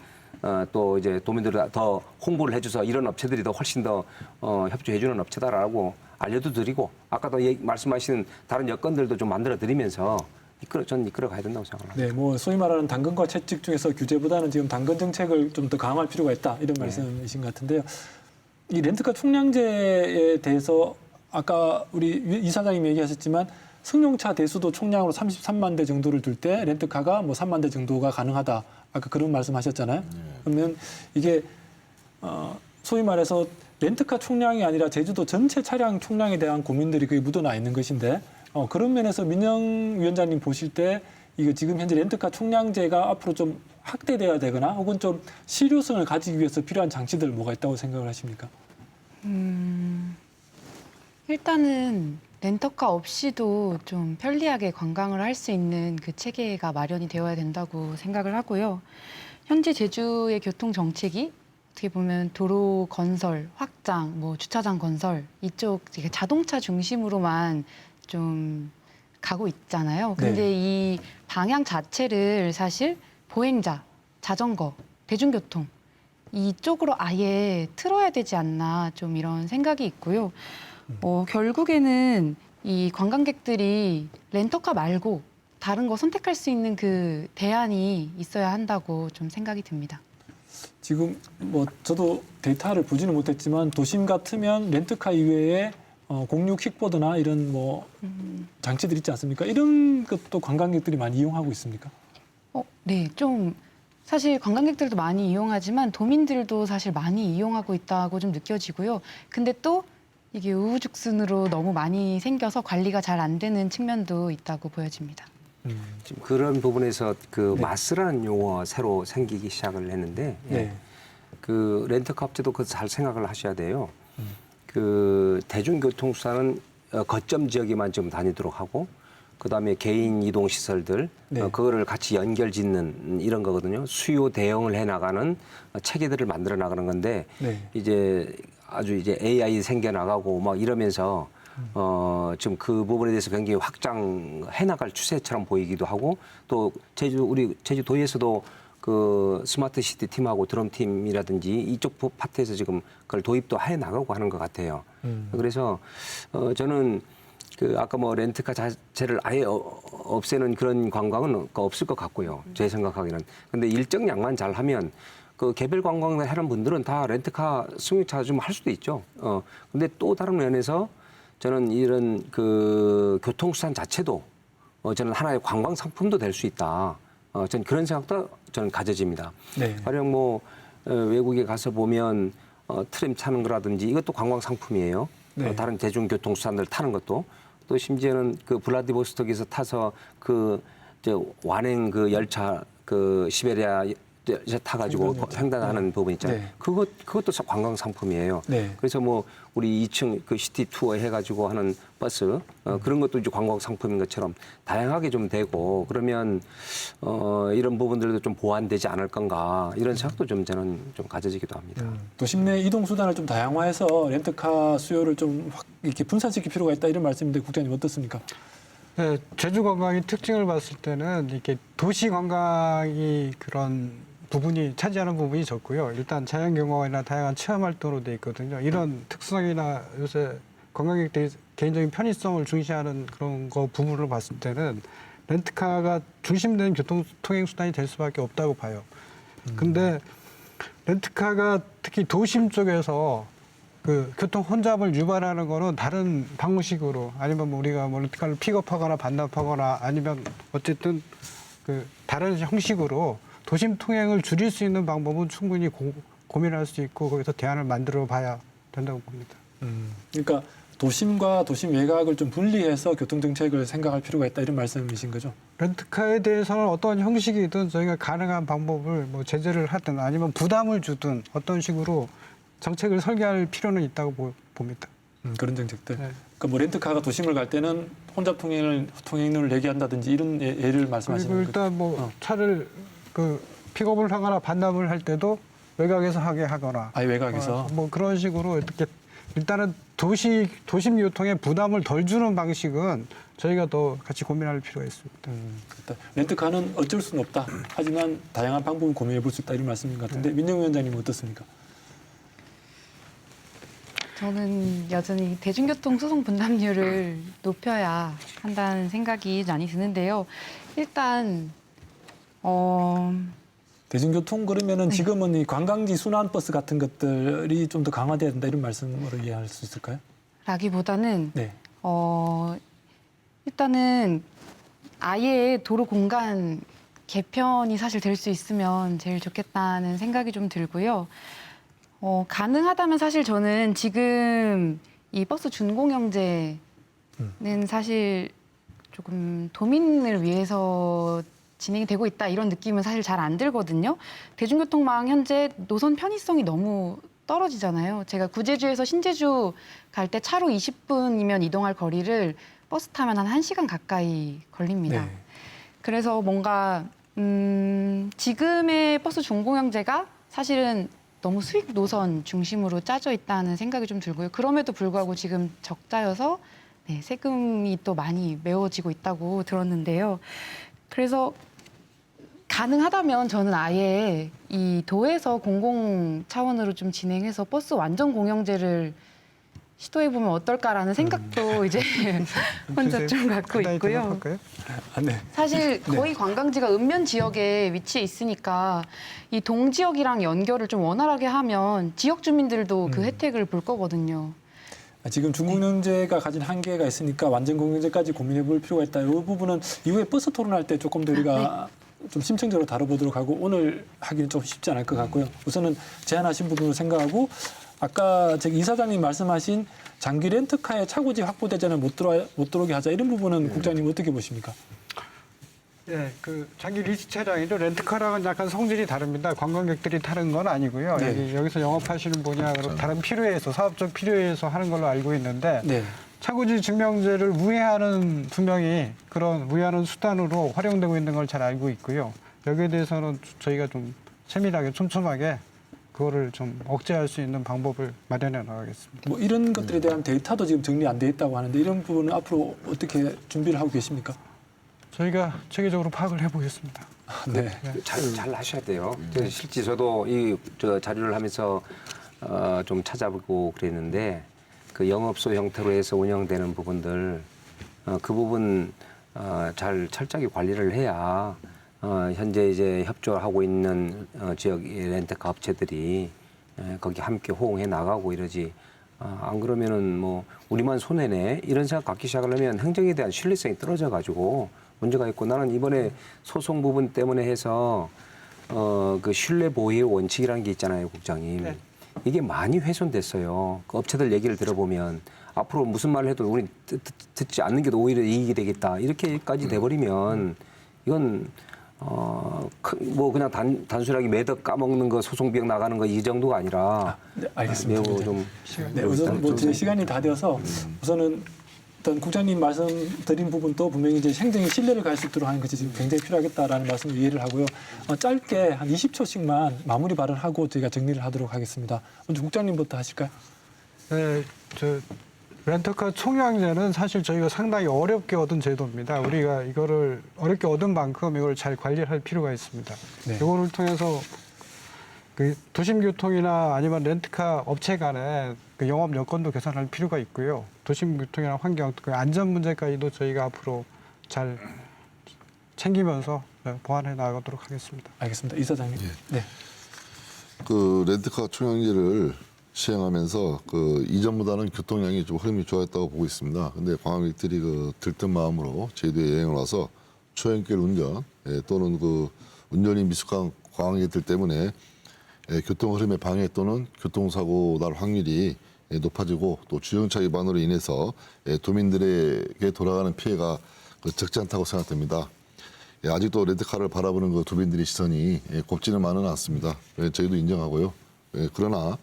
또 이제 도민들이 더 홍보를 해줘서 이런 업체들이 더 훨씬 더 협조해주는 업체다라고 알려도 드리고 아까도 말씀하신 다른 여건들도 좀 만들어 드리면서 저는 이끌어 가야 된다고 생각합니다. 네, 뭐 소위 말하는 당근과 채찍 중에서 규제보다는 지금 당근 정책을 좀 더 강화할 필요가 있다 이런 말씀이신 것 같은데요. 이 렌트카 총량제에 대해서 아까 우리 이 사장님이 얘기하셨지만 승용차 대수도 총량으로 33만 대 정도를 둘 때 렌트카가 뭐 3만 대 정도가 가능하다. 아까 그런 말씀하셨잖아요. 그러면 이게 소위 말해서 렌트카 총량이 아니라 제주도 전체 차량 총량에 대한 고민들이 거의 묻어나 있는 것인데 그런 면에서 민영 위원장님 보실 때 이거 지금 현재 렌트카 총량제가 앞으로 좀 확대돼야 되거나 혹은 좀 실효성을 가지기 위해서 필요한 장치들 뭐가 있다고 생각을 하십니까? 일단은 렌터카 없이도 좀 편리하게 관광을 할 수 있는 그 체계가 마련이 되어야 된다고 생각을 하고요. 현재 제주의 교통 정책이 어떻게 보면 도로 건설, 확장, 뭐 주차장 건설 이쪽 자동차 중심으로만 좀 가고 있잖아요. 근데 네. 이 방향 자체를 사실 보행자, 자전거, 대중교통 이쪽으로 아예 틀어야 되지 않나 좀 이런 생각이 있고요. 결국에는 이 관광객들이 렌터카 말고 다른 거 선택할 수 있는 그 대안이 있어야 한다고 좀 생각이 듭니다. 지금 뭐 저도 데이터를 보지는 못했지만 도심 같으면 렌트카 이외에 공유 킥보드나 이런 뭐 장치들 있지 않습니까? 이런 것도 관광객들이 많이 이용하고 있습니까? 네, 좀 사실 관광객들도 많이 이용하지만 도민들도 사실 많이 이용하고 있다고 좀 느껴지고요. 근데 또 이게 우후죽순으로 너무 많이 생겨서 관리가 잘 안 되는 측면도 있다고 보여집니다. 지금 그런 부분에서 그 네. 마스라는 용어 새로 생기기 시작을 했는데 네. 그 렌터카 업체도 그거 잘 생각을 하셔야 돼요. 그 대중교통수단은 거점 지역에만 좀 다니도록 하고 그다음에 개인 이동 시설들 네. 그거를 같이 연결 짓는 이런 거거든요. 수요 대응을 해 나가는 체계들을 만들어 나가는 건데 네. 이제 아주 이제 AI 생겨 나가고 막 이러면서 지금 그 부분에 대해서 굉장히 확장해 나갈 추세처럼 보이기도 하고 또 우리 제주도에서도 그 스마트 시티 팀하고 드럼 팀이라든지 이쪽 파트에서 지금 그걸 도입도 해 나가고 하는 것 같아요. 그래서 저는 그 아까 뭐 렌트카 자체를 아예 없애는 그런 관광은 없을 것 같고요. 제 생각하기는. 근데 일정 양만 잘 하면 그 개별 관광을 하는 분들은 다 렌트카 승용차 좀 할 수도 있죠. 근데 또 다른 면에서 저는 이런 그 교통수단 자체도 저는 하나의 관광 상품도 될 수 있다. 저는 그런 생각도 저는 가져집니다. 네. 가령 뭐 외국에 가서 보면 트램 타는 거라든지 이것도 관광 상품이에요. 네. 다른 대중교통수단들 타는 것도 또 심지어는 그 블라디보스톡에서 타서 그 완행 그 열차 그 시베리아 열차 타가지고 횡단하는 부분 있잖아요. 네. 그것도 관광 상품이에요. 네. 그래서 뭐 우리 2층 그 시티 투어 해가지고 하는 버스 그런 것도 이제 관광 상품인 것처럼 다양하게 좀 되고 그러면 이런 부분들도 좀 보완되지 않을 건가 이런 생각도 좀 저는 좀 가져지기도 합니다. 도심 내 이동 수단을 좀 다양화해서 렌트카 수요를 좀 확 이렇게 분산시킬 필요가 있다 이런 말씀인데 국장님 어떻습니까? 네, 제주 관광의 특징을 봤을 때는 이렇게 도시 관광이 그런 부분이 차지하는 부분이 적고요. 일단 자연경관이나 다양한 체험 활동으로 돼 있거든요. 이런 특성이나 요새 관광객들이 개인적인 편의성을 중시하는 그런 거 부분으로 봤을 때는 렌트카가 중심되는 교통 통행 수단이 될 수밖에 없다고 봐요. 근데 렌트카가 특히 도심 쪽에서 그 교통 혼잡을 유발하는 거는 다른 방식으로 아니면 뭐 우리가 뭐 렌트카를 픽업하거나 반납하거나 아니면 어쨌든 그 다른 형식으로 도심 통행을 줄일 수 있는 방법은 충분히 고민할 수 있고 거기서 대안을 만들어 봐야 된다고 봅니다. 그러니까 도심과 도심 외곽을 좀 분리해서 교통 정책을 생각할 필요가 있다 이런 말씀이신 거죠? 렌트카에 대해서는 어떤 형식이든 저희가 가능한 방법을 뭐 제재를 하든 아니면 부담을 주든 어떤 식으로 정책을 설계할 필요는 있다고 봅니다. 그런 정책들. 네. 그러니까 뭐 렌트카가 도심을 갈 때는 혼잡 통행료를 내게 한다든지 이런 예를 말씀하시는 그리고 거죠? 일단 뭐 차를 그 픽업을 하거나 반납을 할 때도 외곽에서 하게 하거나 아예 외곽에서. 뭐 그런 식으로 이렇게 일단은 도심 교통에 부담을 덜 주는 방식은 저희가 더 같이 고민할 필요가 있습니다. 그렇다. 렌트카는 어쩔 수는 없다. 하지만 다양한 방법을 고민해 볼 수 있다 이런 말씀인 것 같은데 민영 위원장님은 어떻습니까? 저는 여전히 대중교통 수송 분담률을 높여야 한다는 생각이 많이 드는데요. 일단 대중교통 그러면은 네. 지금은 이 관광지 순환버스 같은 것들이 좀 더 강화돼야 된다 이런 말씀으로 이해할 수 있을까요? 라기보다는 네. 일단은 아예 도로 공간 개편이 사실 될 수 있으면 제일 좋겠다는 생각이 좀 들고요. 가능하다면 사실 저는 지금 이 버스 준공영제는 사실 조금 도민을 위해서 진행이 되고 있다 이런 느낌은 사실 잘 안 들거든요. 대중교통망 현재 노선 편의성이 너무 떨어지잖아요. 제가 구제주에서 신제주 갈 때 차로 20분이면 이동할 거리를 버스 타면 한 1시간 가까이 걸립니다. 네. 그래서 뭔가 지금의 버스 준공영제가 사실은 너무 수익 노선 중심으로 짜져 있다는 생각이 좀 들고요. 그럼에도 불구하고 지금 적자여서 네, 세금이 또 많이 메워지고 있다고 들었는데요. 그래서 가능하다면 저는 아예 이 도에서 공공 차원으로 좀 진행해서 버스 완전 공영제를 시도해보면 어떨까라는 생각도 이제 혼자 좀 갖고 있고요. 할까요? 아, 네. 사실 거의 관광지가 읍면 지역에 위치해 있으니까 이 동지역이랑 연결을 좀 원활하게 하면 지역 주민들도 그 혜택을 볼 거거든요. 지금 중공영제가 가진 한계가 있으니까 완전 공영제까지 고민해 볼 필요가 있다. 이 부분은 이후에 버스 토론할 때 조금 더 우리가 좀 심층적으로 다뤄보도록 하고 오늘 하기는 좀 쉽지 않을 것 같고요. 우선은 제안하신 부분을 생각하고 아까 저기 이사장님 말씀하신 장기 렌트카의 차고지 확보대전을 못 들어오게 하자 이런 부분은 국장님 어떻게 보십니까? 예, 그 장기 리스 차량이죠. 렌트카랑은 약간 성질이 다릅니다. 관광객들이 타는 건 아니고요. 네. 여기서 영업하시는 분이나 다른 필요에서 사업적 필요에서 하는 걸로 알고 있는데 네. 차고지 증명제를 우회하는 분명히 그런 우회하는 수단으로 활용되고 있는 걸 잘 알고 있고요. 여기에 대해서는 저희가 좀 세밀하게 촘촘하게 그거를 좀 억제할 수 있는 방법을 마련해 나가겠습니다. 뭐 이런 것들에 대한 데이터도 지금 정리 안 돼 있다고 하는데 이런 부분은 앞으로 어떻게 준비를 하고 계십니까? 저희가 체계적으로 파악을 해보겠습니다. 네. 잘 하셔야 돼요. 그래서 실제 저도 저 자료를 하면서 좀 찾아보고 그랬는데 그 영업소 형태로 해서 운영되는 부분들 그 부분 잘 철저하게 관리를 해야 현재 이제 협조하고 있는 지역 렌터카 업체들이 거기 함께 호응해 나가고 이러지. 안 그러면은 뭐 우리만 손해네 이런 생각 갖기 시작하려면 행정에 대한 신뢰성이 떨어져 가지고 문제가 있고, 나는 이번에 소송 부분 때문에 해서 그 신뢰 보호의 원칙이라는 게 있잖아요, 국장님. 네. 이게 많이 훼손됐어요. 그 업체들 얘기를 들어보면 앞으로 무슨 말을 해도 우리 듣지 않는 게 오히려 이익이 되겠다 이렇게까지 돼버리면 이건 뭐 그냥 단순하게 매덕 까먹는 거, 소송 비용 나가는 거 이 정도가 아니라 네, 알겠습니다. 매우 좀 네, 우선 뭐 제 시간이 다 되어서 우선은 일단 국장님 말씀드린 부분도 분명히 이제 행정의 신뢰를 갈 수 있도록 하는 것이 지금 굉장히 필요하겠다라는 말씀을 이해를 하고요. 짧게 한 20초씩만 마무리 발언하고 저희가 정리를 하도록 하겠습니다. 먼저 국장님부터 하실까요? 네, 렌터카 총량제는 사실 저희가 상당히 어렵게 얻은 제도입니다. 우리가 이거를 어렵게 얻은 만큼 이걸 잘 관리를 할 필요가 있습니다. 네. 이거를 통해서 그 도심교통이나 아니면 렌트카 업체 간의 그 영업 여건도 개선할 필요가 있고요. 도심교통이나 환경, 그 안전 문제까지도 저희가 앞으로 잘 챙기면서 보완해 나가도록 하겠습니다. 알겠습니다. 이사장님. 네. 그 렌트카 총량제를 시행하면서 그 이전보다는 교통량이 좀 흐름이 좋아졌다고 보고 있습니다. 근데 관광객들이 그 들뜬 마음으로 제주도에 여행을 와서 초행길 운전 또는 그 운전이 미숙한 관광객들 때문에 교통 흐름의 방해 또는 교통사고 날 확률이 높아지고, 또 주정차 위반으로 인해서 도민들에게 돌아가는 피해가 적지 않다고 생각됩니다. 아직도 렌트카를 바라보는 그 도민들의 시선이 곱지는 않습니다. 저희도 인정하고요. 그러나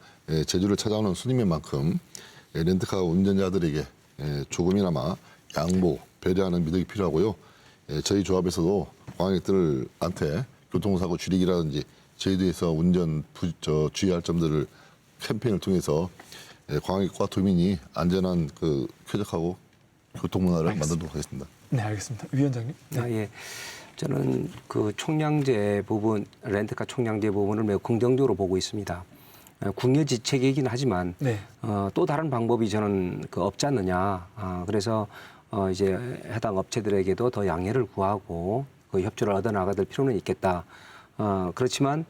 제주를 찾아오는 손님인 만큼 렌트카 운전자들에게 조금이나마 양보, 배려하는 미덕이 필요하고요. 저희 조합에서도 관광객들한테 교통사고 줄이기라든지 제주도에서 운전 주의할 점들을 캠페인을 통해서 관광객과 도민이 안전한 그 쾌적하고 교통 문화를 만들도록 하겠습니다. 네, 알겠습니다. 위원장님. 네. 예. 저는 그 총량제 부분, 렌트카 총량제 부분을 매우 긍정적으로 보고 있습니다. 국내지책이긴 하지만 네. 또 다른 방법이 저는 그 없지 않느냐. 그래서 이제 해당 업체들에게도 더 양해를 구하고 그 협조를 얻어 나가야 될 필요는 있겠다. 그렇지만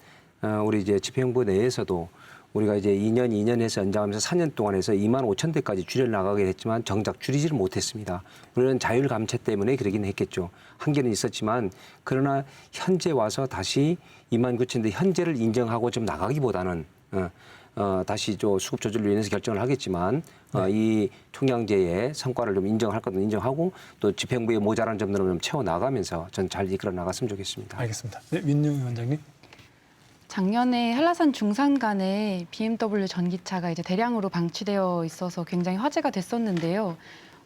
우리 이제 집행부 내에서도 우리가 이제 2년 해서 연장하면서 4년 동안 해서 2만 5천 대까지 줄여 나가게 됐지만 정작 줄이지를 못했습니다. 물론 자율 감체 때문에 그러긴 했겠죠. 한계는 있었지만, 그러나 현재 와서 다시 2만 9천 대 현재를 인정하고 좀 나가기보다는 다시 수급 조절을 위해서 결정을 하겠지만 이 총량제의 성과를 좀 인정할 것도 인정하고, 또 집행부의 모자란 점들을 좀 채워 나가면서 전 잘 이끌어 나갔으면 좋겠습니다. 알겠습니다. 네, 민영 위원장님. 작년에 한라산 중산간에 BMW 전기차가 이제 대량으로 방치되어 있어서 굉장히 화제가 됐었는데요.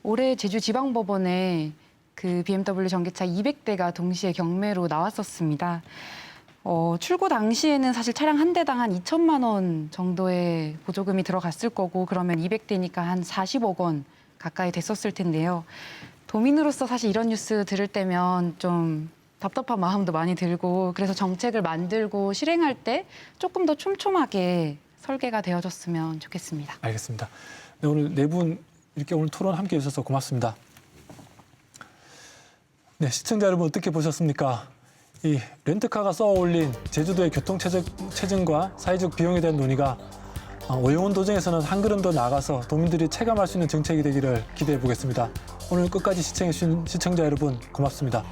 올해 제주지방법원에 그 BMW 전기차 200대가 동시에 경매로 나왔었습니다. 출고 당시에는 사실 차량 한 대당 한 2천만 원 정도의 보조금이 들어갔을 거고, 그러면 200대니까 한 40억 원 가까이 됐었을 텐데요. 도민으로서 사실 이런 뉴스 들을 때면 좀 답답한 마음도 많이 들고, 그래서 정책을 만들고 실행할 때 조금 더 촘촘하게 설계가 되어졌으면 좋겠습니다. 알겠습니다. 네, 오늘 네 분 이렇게 오늘 토론 함께 해주셔서 고맙습니다. 네, 시청자 여러분 어떻게 보셨습니까? 이 렌트카가 쏘아올린 제주도의 교통 체증과 사회적 비용에 대한 논의가 오영훈 도정에서는 한 걸음 더 나아가서 도민들이 체감할 수 있는 정책이 되기를 기대해 보겠습니다. 오늘 끝까지 시청해 주신 시청자 여러분 고맙습니다.